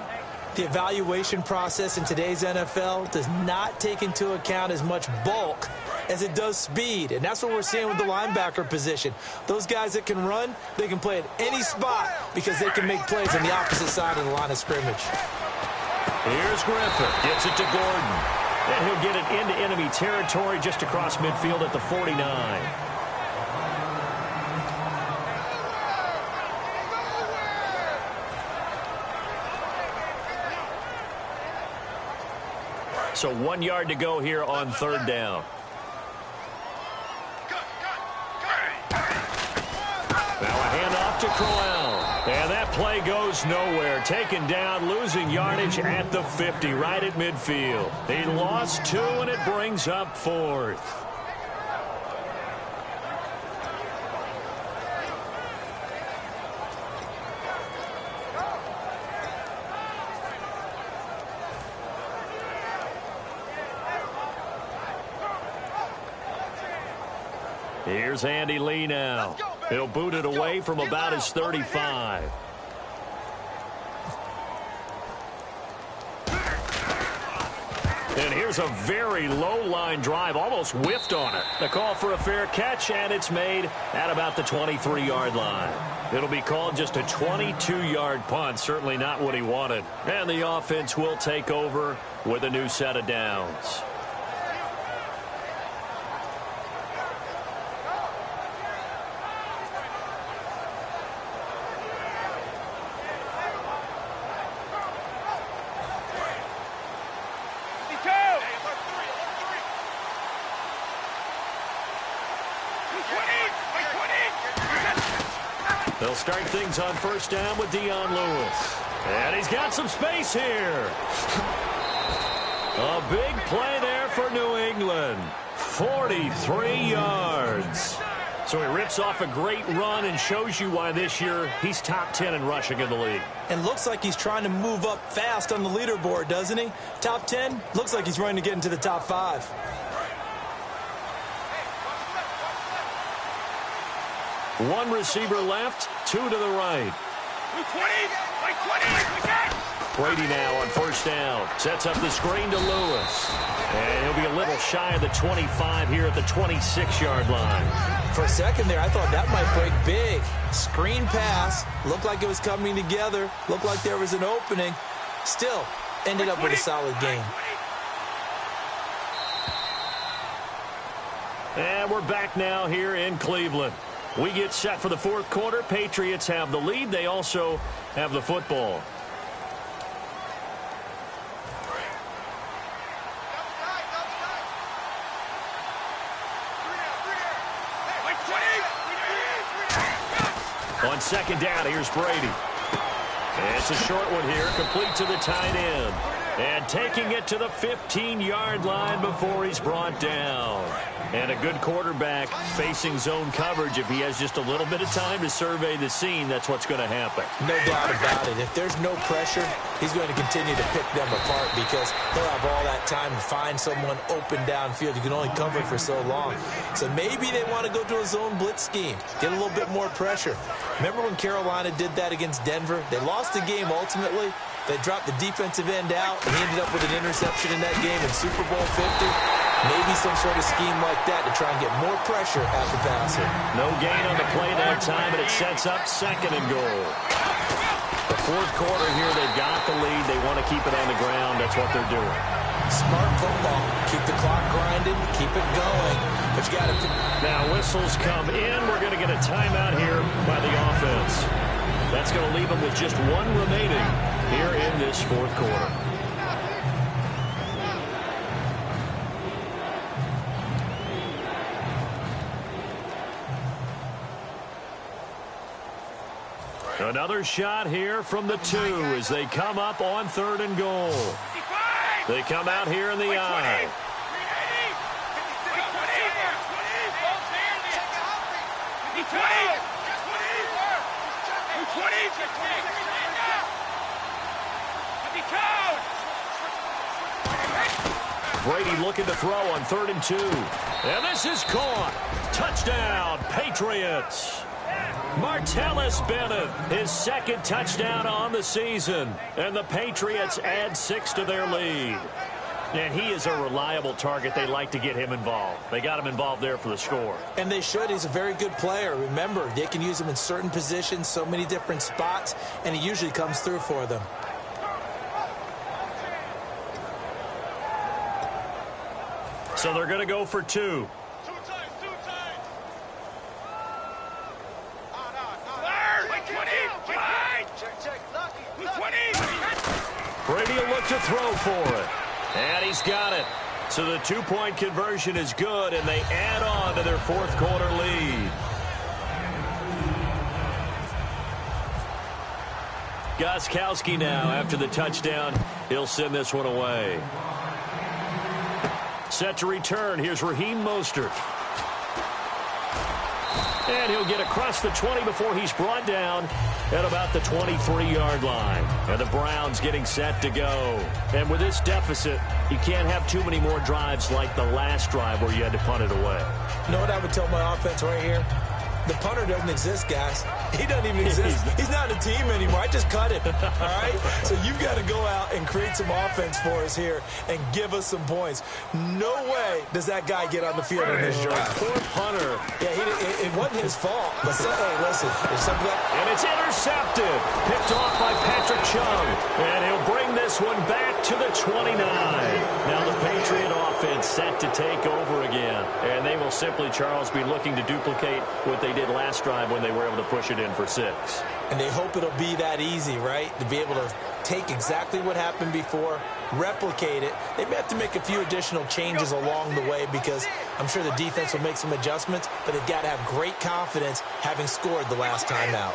Speaker 4: The evaluation process in today's NFL does not take into account as much bulk as it does speed. And that's what we're seeing with the linebacker position. Those guys that can run, they can play at any spot because they can make plays on the opposite side of the line of scrimmage.
Speaker 3: Here's Griffin. Gets it to Gordon. And he'll get it into enemy territory just across midfield at the 49. So 1 yard to go here on third down. Now a handoff to Crowell. And that play goes nowhere. Taken down, losing yardage at the 50, right at midfield. He lost 2, and it brings up 4th. Here's Andy Lee now. He'll boot it away from about his 35. And here's a very low-line drive, almost whiffed on it. The call for a fair catch, and it's made at about the 23-yard line. It'll be called just a 22-yard punt, certainly not what he wanted. And the offense will take over with a new set of downs. They'll start things on first down with Dion Lewis. And he's got some space here. A big play there for New England. 43 yards. So he rips off a great run and shows you why this year he's top 10 in rushing in the league.
Speaker 4: And looks like he's trying to move up fast on the leaderboard, doesn't he? Top 10? Looks like he's running to get into the top 5.
Speaker 3: One receiver left, 2 to the right. Brady now on first down. Sets up the screen to Lewis. And he'll be a little shy of the 25 here at the 26-yard line.
Speaker 4: For a second there, I thought that might break big. Screen pass. Looked like it was coming together. Looked like there was an opening. Still, ended up with a solid game.
Speaker 3: And we're back now here in Cleveland. We get set for the fourth quarter. Patriots have the lead. They also have the football. On second down, here's Brady. And it's a short one here, complete to the tight end. And taking it to the 15-yard line before he's brought down. And a good quarterback facing zone coverage. If he has just a little bit of time to survey the scene, that's what's going to happen.
Speaker 4: No doubt about it. If there's no pressure, he's going to continue to pick them apart because he'll have all that time to find someone open downfield. You can only cover for so long. So maybe they want to go to a zone blitz scheme, get a little bit more pressure. Remember when Carolina did that against Denver? They lost the game ultimately. They dropped the defensive end out, and he ended up with an interception in that game in Super Bowl 50. Maybe some sort of scheme like that to try and get more pressure at the passer.
Speaker 3: No gain on the play that time, and it sets up second and goal. The fourth quarter here, they've got the lead. They want to keep it on the ground. That's what they're doing.
Speaker 4: Smart football. Keep the clock grinding. Keep it going. But you got to...
Speaker 3: Now whistles come in. We're going to get a timeout here by the offense. That's going to leave them with just one remaining here in this fourth quarter. Another shot here from the 2 as they come up on third and goal. They come out here in the I. Brady looking to throw on 3rd and 2. And this is caught. Touchdown, Patriots. Martellus Bennett, his second touchdown on the season. And the Patriots add 6 to their lead. And he is a reliable target. They like to get him involved. They got him involved there for the score.
Speaker 4: And they should. He's a very good player. Remember, they can use him in certain positions, so many different spots, and he usually comes through for them.
Speaker 3: So they're going to go for 2. Brady will look to throw for it. And he's got it. So the 2-point conversion is good, and they add on to their fourth quarter lead. Gostkowski now after the touchdown. He'll send this one away. Set to return. Here's Raheem Mostert. And he'll get across the 20 before he's brought down at about the 23-yard line. And the Browns getting set to go. And with this deficit, you can't have too many more drives like the last drive where you had to punt it away.
Speaker 4: You know what I would tell my offense right here? The punter doesn't exist, guys. He doesn't even exist. He's not a team anymore. I just cut him. All right? So you've got to go out and create some offense for us here and give us some points. No way does that guy get on the field in this drive.
Speaker 3: Poor punter.
Speaker 4: Yeah, it wasn't his fault. But hey, listen, there's something that...
Speaker 3: And it's intercepted. Picked off by Patrick Chung. And he'll bring this one back to the 29. Now the Patriot offense set to take over again. And they will simply, Charles, be looking to duplicate what they did last drive when they were able to push it in for 6.
Speaker 4: And they hope it'll be that easy, right? To be able to take exactly what happened before, replicate it. They may have to make a few additional changes along the way because I'm sure the defense will make some adjustments, but they've got to have great confidence having scored the last time out.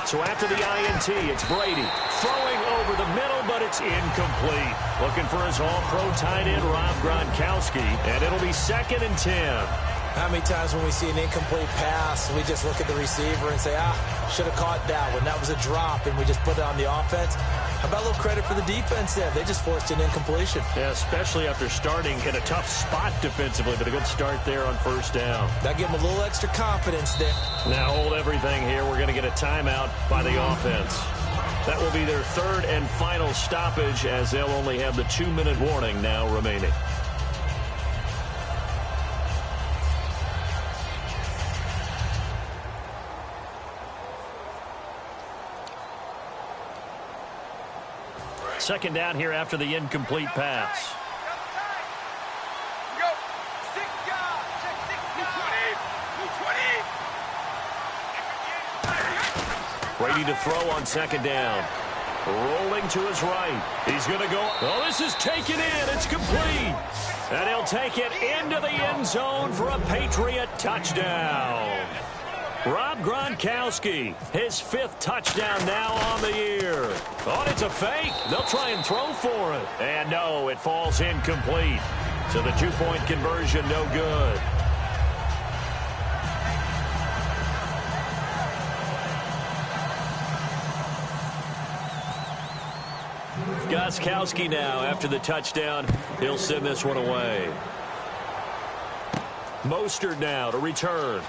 Speaker 3: So after the INT, it's Brady throwing over the middle, but it's incomplete. Looking for his all-pro tight end, Rob Gronkowski, and it'll be 2nd and 10.
Speaker 4: How many times when we see an incomplete pass, we just look at the receiver and say, should have caught that one. That was a drop, and we just put it on the offense. How about a little credit for the defense there? They just forced an incompletion.
Speaker 3: Yeah, especially after starting in a tough spot defensively, but a good start there on 1st down.
Speaker 4: That gave them a little extra confidence there.
Speaker 3: Now hold everything here. We're going to get a timeout by the offense. That will be their 3rd and final stoppage as they'll only have the 2-minute warning now remaining. Second down here after the incomplete pass. Brady to throw on 2nd down. Rolling to his right. He's going to go. Oh, this is taken in. It's complete. And he'll take it into the end zone for a Patriot touchdown. Rob Gronkowski, his 5th touchdown now on the year. Oh, it's a fake. They'll try and throw for it. And no, it falls incomplete. So the 2-point conversion, no good. Gostkowski now after the touchdown. He'll send this one away. Mostert now to return.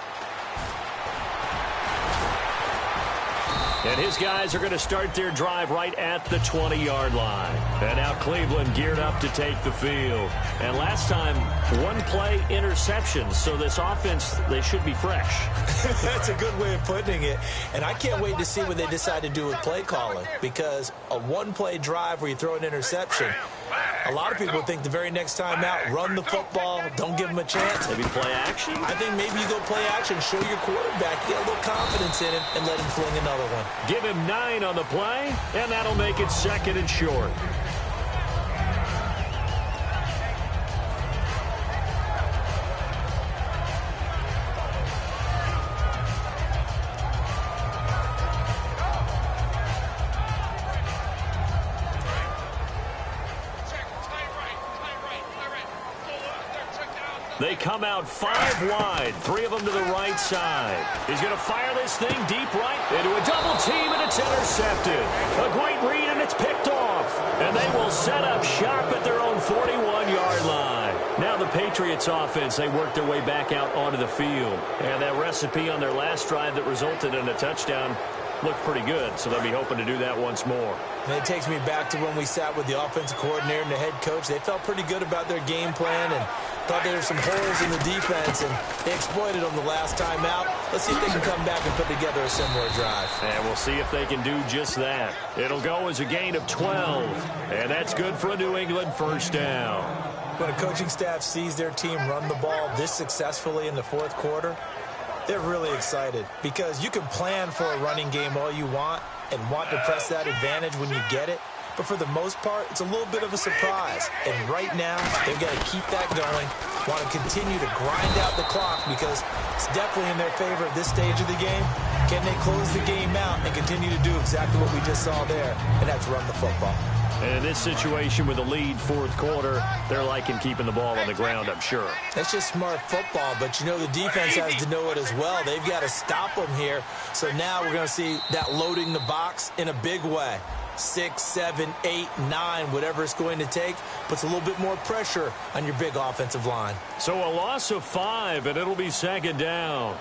Speaker 3: And his guys are going to start their drive right at the 20-yard line. And now Cleveland geared up to take the field. And last time, 1-play interception. So this offense, they should be fresh.
Speaker 4: That's a good way of putting it. And I can't wait to see what they decide to do with play calling. Because a 1-play drive where you throw an interception, a lot of people think the very next time out, run the football, don't give them a chance.
Speaker 3: Maybe play action?
Speaker 4: I think maybe you go play action, show your quarterback, get a little confidence in him, and let him fling another one.
Speaker 3: Give him 9 on the play, and that'll make it 2nd and short. They come out 5 wide, 3 of them to the right side. He's going to fire this thing deep right into a double team, and it's intercepted. A great read, and it's picked off. And they will set up shop at their own 41-yard line. Now the Patriots offense, they work their way back out onto the field. And that recipe on their last drive that resulted in a touchdown looked pretty good, so they'll be hoping to do that once more.
Speaker 4: And it takes me back to when we sat with the offensive coordinator and the head coach. They felt pretty good about their game plan, and Thought there were some holes in the defense, and they exploited them the last time out. Let's see if they can come back and put together a similar drive.
Speaker 3: And we'll see if they can do just that. It'll go as a gain of 12, and that's good for a New England first down.
Speaker 4: When a coaching staff sees their team run the ball this successfully in the fourth quarter, they're really excited because you can plan for a running game all you want and want to press that advantage when you get it. But for the most part, it's a little bit of a surprise. And right now, they've got to keep that going, want to continue to grind out the clock because it's definitely in their favor at this stage of the game. Can they close the game out and continue to do exactly what we just saw there, and that's run the football?
Speaker 3: And in this situation with a lead fourth quarter, they're liking keeping the ball on the ground, I'm sure.
Speaker 4: That's just smart football, but you know the defense has to know it as well. They've got to stop them here. So now we're going to see that loading the box in a big way. 6, 7, 8, 9, whatever it's going to take, puts a little bit more pressure on your big offensive line.
Speaker 3: So a loss of 5, and it'll be second down.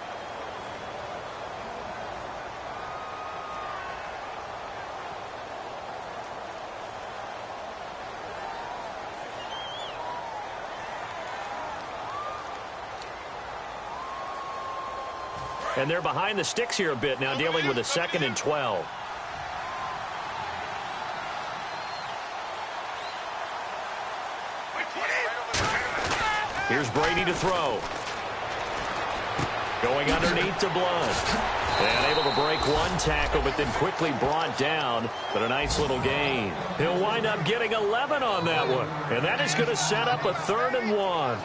Speaker 3: And they're behind the sticks here a bit now, dealing with a 2nd and 12. Here's Brady to throw. Going underneath to Blunt. And able to break one tackle, but then quickly brought down. But a nice little gain. He'll wind up getting 11 on that one. And that is going to set up a 3rd and 1.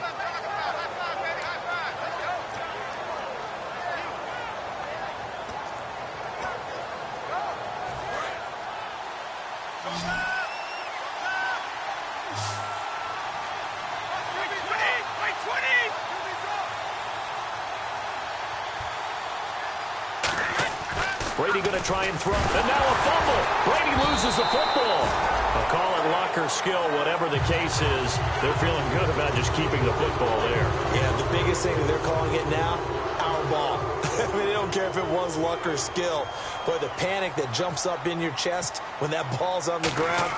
Speaker 3: Brady going to try and throw. And now a fumble. Brady loses the football. I'll call it luck or skill, whatever the case is. They're feeling good about just keeping the football there.
Speaker 4: Yeah, the biggest thing that they're calling it now, our ball. I mean, they don't care if it was luck or skill. But the panic that jumps up in your chest when that ball's on the ground,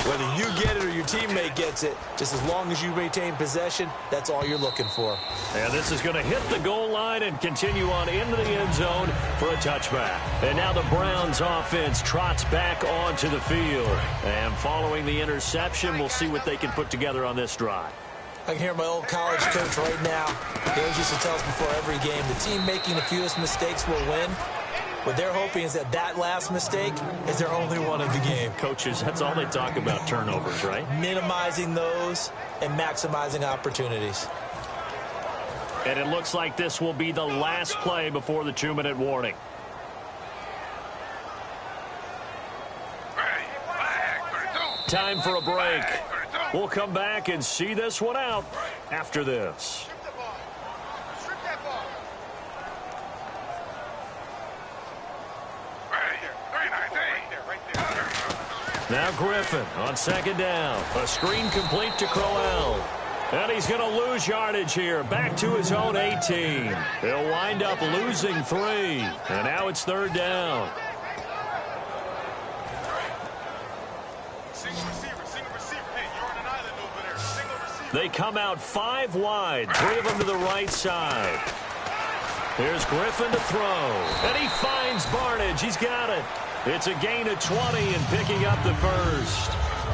Speaker 4: whether you get it or your teammate gets it, just as long as you maintain possession, that's all you're looking for.
Speaker 3: And this is going to hit the goal line and continue on into the end zone for a touchback. And now the Browns offense trots back onto the field. And following the interception, we'll see what they can put together on this drive.
Speaker 4: I can hear my old college coach right now. He always used to tell us before every game, the team making the fewest mistakes will win. What they're hoping is that last mistake is their only one of the game.
Speaker 3: Coaches, that's all they talk about, turnovers, right?
Speaker 4: Minimizing those and maximizing opportunities.
Speaker 3: And it looks like this will be the last play before the 2-minute warning. Time for a break. We'll come back and see this one out after this. Now Griffin on 2nd down. A screen complete to Crowell. And he's going to lose yardage here. Back to his own 18. He'll wind up losing 3. And now it's 3rd down. They come out 5 wide, 3 of them to the right side. Here's Griffin to throw. And he finds Barnidge. He's got it. It's a gain of 20 and picking up the first.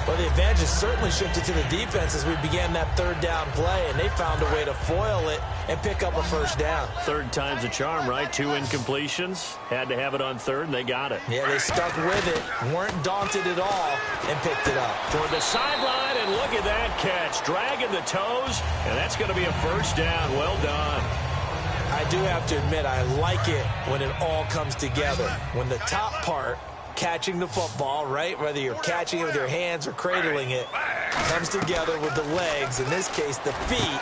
Speaker 4: Well, the advantage has certainly shifted to the defense as we began that 3rd down play, and they found a way to foil it and pick up a first down.
Speaker 3: 3rd time's a charm, right? 2 incompletions. Had to have it on 3rd, and they got it.
Speaker 4: Yeah, they stuck with it, weren't daunted at all, and picked it up.
Speaker 3: Toward the sideline, and look at that catch. Dragging the toes, and that's going to be a first down. Well done.
Speaker 4: I do have to admit, I like it when it all comes together. When the top part, catching the football, right, whether you're catching it with your hands or cradling it, comes together with the legs, in this case the feet,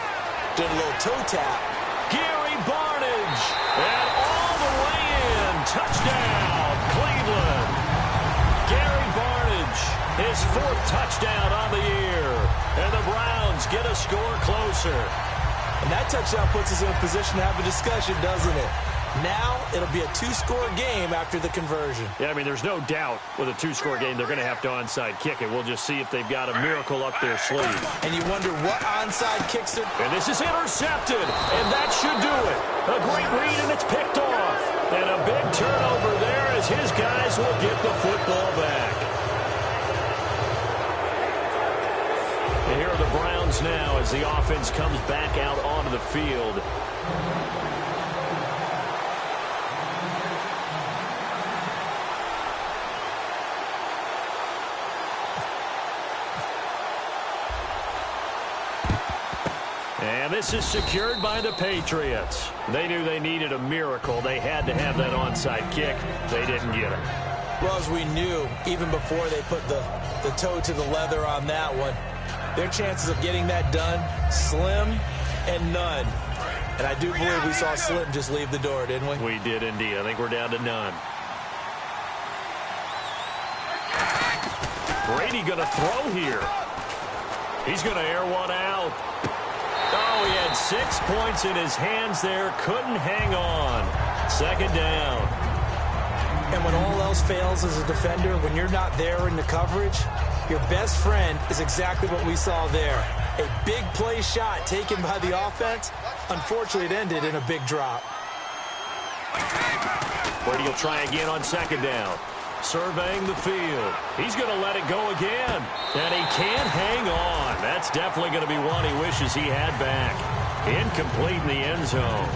Speaker 4: doing a little toe tap.
Speaker 3: Gary Barnidge, and all the way in. Touchdown, Cleveland. Gary Barnidge, his 4th touchdown on the year. And the Browns get a score closer.
Speaker 4: And that touchdown puts us in a position to have a discussion, doesn't it? Now it'll be a 2-score game after the conversion.
Speaker 3: Yeah, I mean, there's no doubt with a 2-score game they're going to have to onside kick it. We'll just see if they've got a miracle up their sleeve.
Speaker 4: And you wonder what onside kicks are.
Speaker 3: And this is intercepted, and that should do it. A great read, and it's picked off. And a big turnover there as his guys will get the football back. And here are the Browns now as the offense comes back out onto the field. And this is secured by the Patriots. They knew they needed a miracle. They had to have that onside kick. They didn't get it.
Speaker 4: Well, as we knew, even before they put the toe to the leather on that one, their chances of getting that done, slim and none. And I do believe we saw Slim just leave the door, didn't we?
Speaker 3: We did indeed. I think we're down to none. Brady going to throw here. He's going to air one out. Oh, he had 6 points in his hands there. Couldn't hang on. Second down.
Speaker 4: And when all else fails as a defender, when you're not there in the coverage, your best friend is exactly what we saw there. A big play shot taken by the offense. Unfortunately, it ended in a big drop.
Speaker 3: Brady will try again on second down. Surveying the field. He's going to let it go again. And he can't hang on. That's definitely going to be one he wishes he had back. Incomplete in the end zone.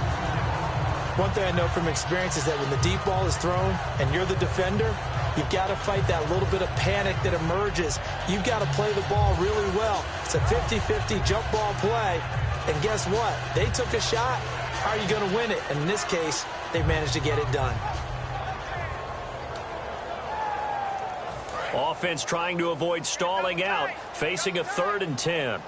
Speaker 4: One thing I know from experience is that when the deep ball is thrown and you're the defender, you've got to fight that little bit of panic that emerges. You've got to play the ball really well. It's a 50-50 jump ball play. And guess what? They took a shot. How are you going to win it? And in this case, they managed to get it done.
Speaker 3: Offense trying to avoid stalling out, facing a 3rd and 10.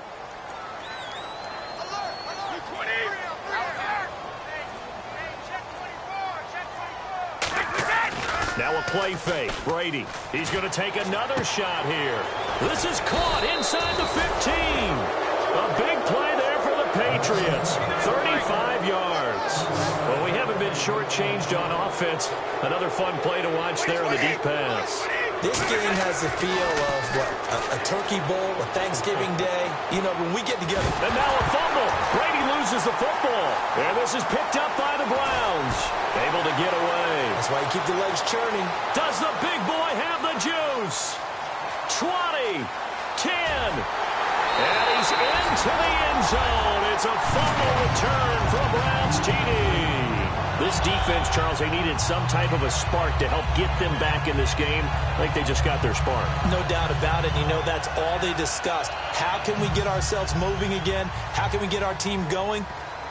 Speaker 3: Now a play fake. Brady. He's going to take another shot here. This is caught inside the 15. A big play there for the Patriots. 35 yards. Well, we haven't been shortchanged on offense. Another fun play to watch there on the deep pass.
Speaker 4: This game has the feel of, what, a turkey bowl, a Thanksgiving day. You know, when we get together.
Speaker 3: And now a fumble. Brady loses the football. And this is picked up by the Browns. Able to get away.
Speaker 4: That's why you keep the legs churning.
Speaker 3: Does the big boy have the juice? 20, 10. And he's into the end zone. It's a fumble return for a Browns TD. This defense, Charles, they needed some type of a spark to help get them back in this game. I think they just got their spark. No doubt about it. You know, that's all they discussed. How can we get ourselves moving again? How can we get our team going?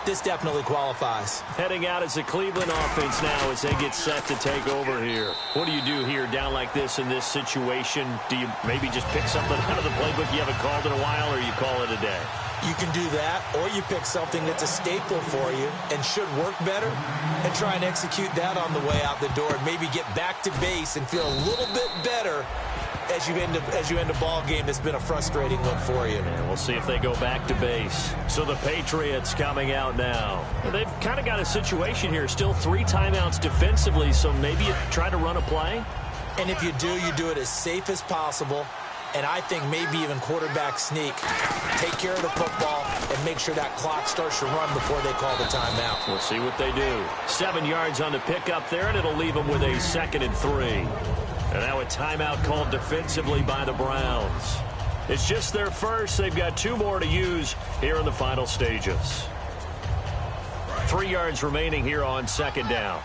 Speaker 3: This definitely qualifies. Heading out as the Cleveland offense now as they get set to take over here. What do you do here down like this in this situation? Do you maybe just pick something out of the playbook you haven't called in a while, or you call it a day?
Speaker 4: You can do that, or you pick something that's a staple for you and should work better and try and execute that on the way out the door and maybe get back to base and feel a little bit better as you end a ball game that's been a frustrating one for you.
Speaker 3: And we'll see if they go back to base. So the Patriots coming out now. They've kind of got a situation here. Still 3 timeouts defensively, so maybe you try to run a play.
Speaker 4: And if you do it as safe as possible. And I think maybe even quarterback sneak. Take care of the football and make sure that clock starts to run before they call the timeout.
Speaker 3: We'll see what they do. 7 yards on the pickup there, and it'll leave them with a 2nd and 3. And now a timeout called defensively by the Browns. It's just their first. They've got 2 more to use here in the final stages. 3 yards remaining here on 2nd down.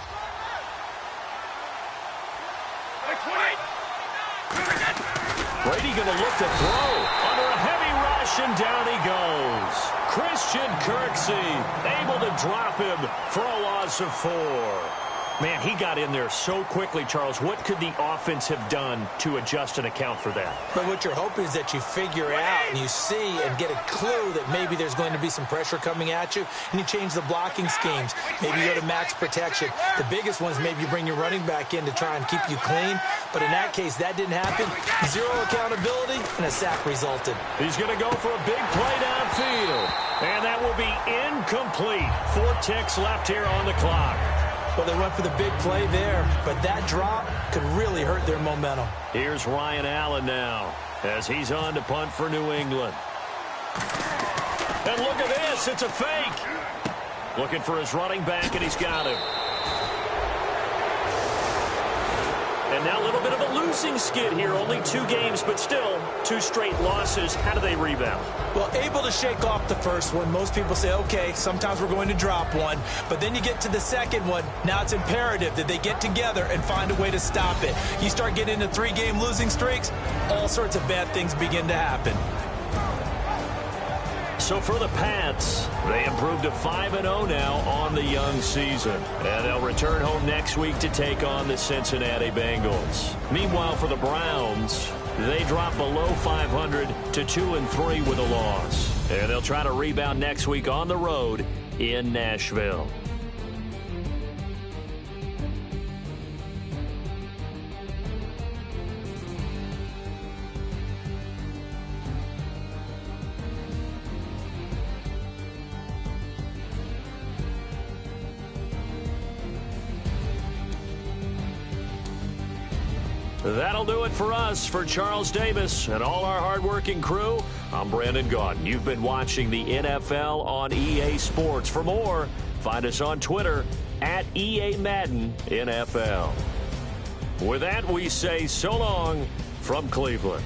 Speaker 3: Brady going to look to throw under a heavy rush, and down he goes. Christian Kirksey able to drop him for a loss of 4. Man, he got in there so quickly, Charles. What could the offense have done to adjust and account for that?
Speaker 4: But what you're hoping is that you figure out and you see and get a clue that maybe there's going to be some pressure coming at you, and you change the blocking schemes. Maybe you go to max protection. The biggest ones, maybe you bring your running back in to try and keep you clean. But in that case, that didn't happen. 0 accountability, and a sack resulted.
Speaker 3: He's going to go for a big play downfield. And that will be incomplete. 4 ticks left here on the clock.
Speaker 4: Well, they went for the big play there, but that drop could really hurt their momentum.
Speaker 3: Here's Ryan Allen now as he's on to punt for New England. And look at this. It's a fake. Looking for his running back, and he's got him. And now a little bit of a losing skid here. Only 2 games, but still 2 straight losses. How do they rebound?
Speaker 4: Well, able to shake off the first one. Most people say, okay, sometimes we're going to drop one. But then you get to the second one. Now it's imperative that they get together and find a way to stop it. You start getting into 3-game losing streaks, all sorts of bad things begin to happen.
Speaker 3: So for the Pats, they improved to 5-0 now on the young season. And they'll return home next week to take on the Cincinnati Bengals. Meanwhile, for the Browns, they drop below 500 to 2-3 with a loss. And they'll try to rebound next week on the road in Nashville. That'll do it for us. For Charles Davis and all our hardworking crew, I'm Brandon Gaudin. You've been watching the NFL on EA Sports. For more, find us on Twitter at EA Madden NFL. With that, we say so long from Cleveland.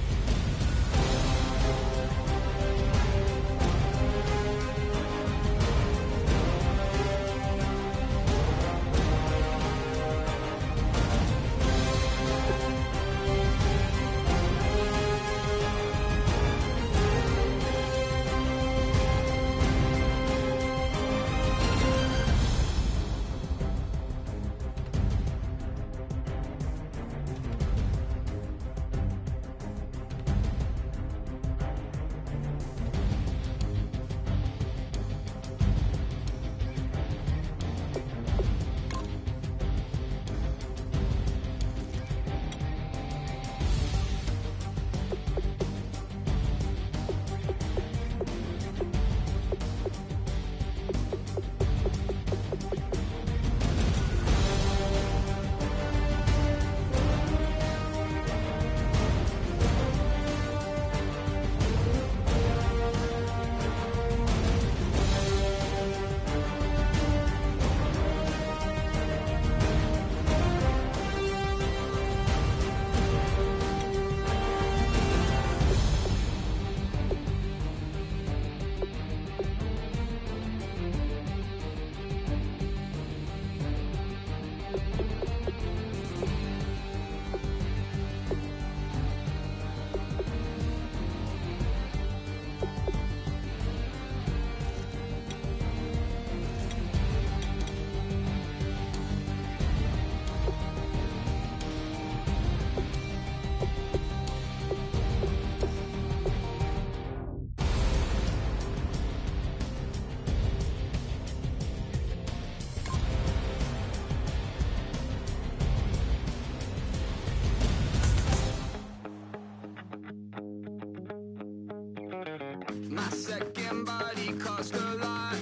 Speaker 5: My second body cost a lot.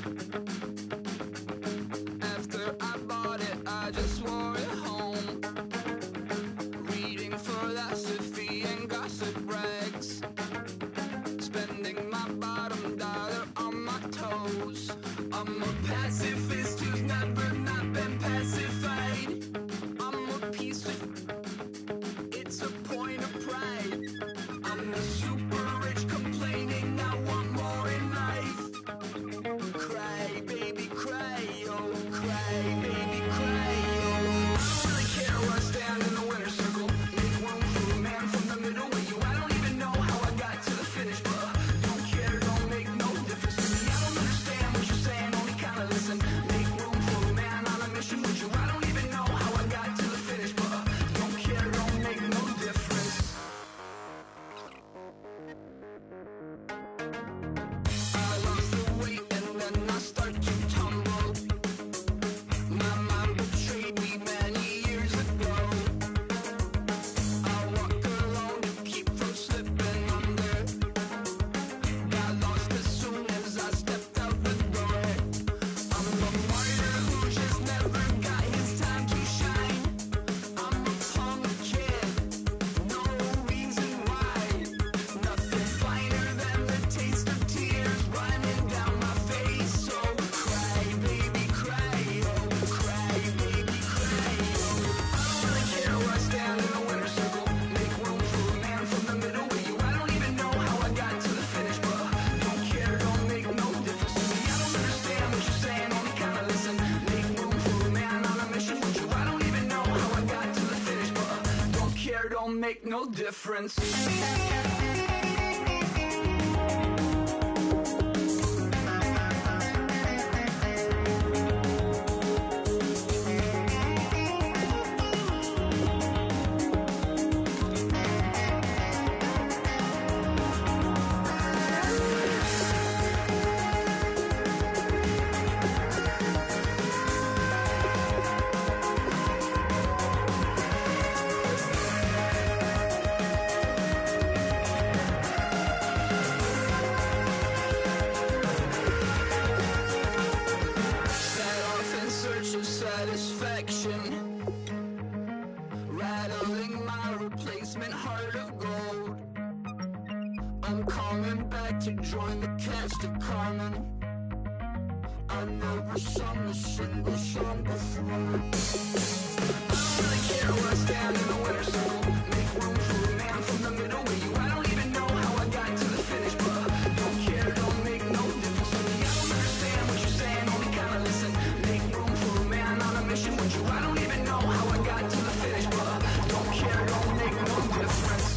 Speaker 5: After I bought it, I just wore it home. Reading philosophy and gossip rags. Spending my bottom dollar on my toes. I'm a pacifist who's never not been pacified. I'm a piece of... It's a point of pride. I'm the super rich complaining I want more in life. Cry, baby, don't make no difference. Rattling my replacement heart of gold. I'm coming back to join the cast of Carmen. I never sung a single song before. I don't really care where I stand in the winner's circle. Make room for a man from the middle with you. I don't even know how I got to the finish, but don't care, don't make no difference to me. I don't understand what you're saying, only kinda listen. Make room for a man on a mission with you. I don't even know how I got to the finish, but don't care, don't make no difference.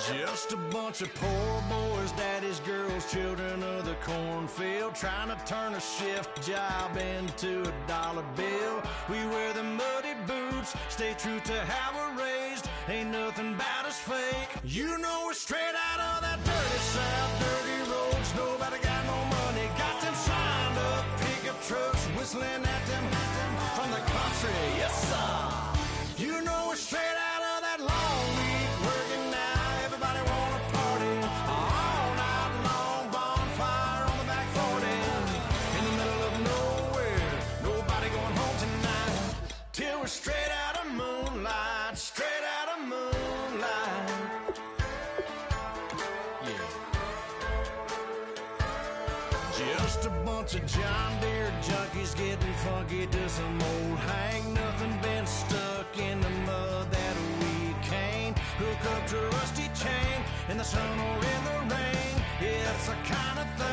Speaker 6: Just a bunch of poor boys, daddy's girls, children of the cornfield, trying to turn a shift job into a dollar bill. We wear the muddy boots, stay true to how we're raised, ain't nothing about us fake. You know we're straight out of that dirty south, dirty roads, nobody got no money, got them signed up pickup trucks, whistling at them from the country, yes sir. You know we're straight out of that long week working now. Everybody wanna party all night long, bonfire on the back 40, in the middle of nowhere, nobody going home tonight, till we're straight out of moonlight, straight out of moonlight. Yeah. Just a bunch of John Deere junkies getting funky to some old hang, nothing been stuck in the mud that we can't. Hook up to a rusty chain in the sun or in the rain. It's the kind of thing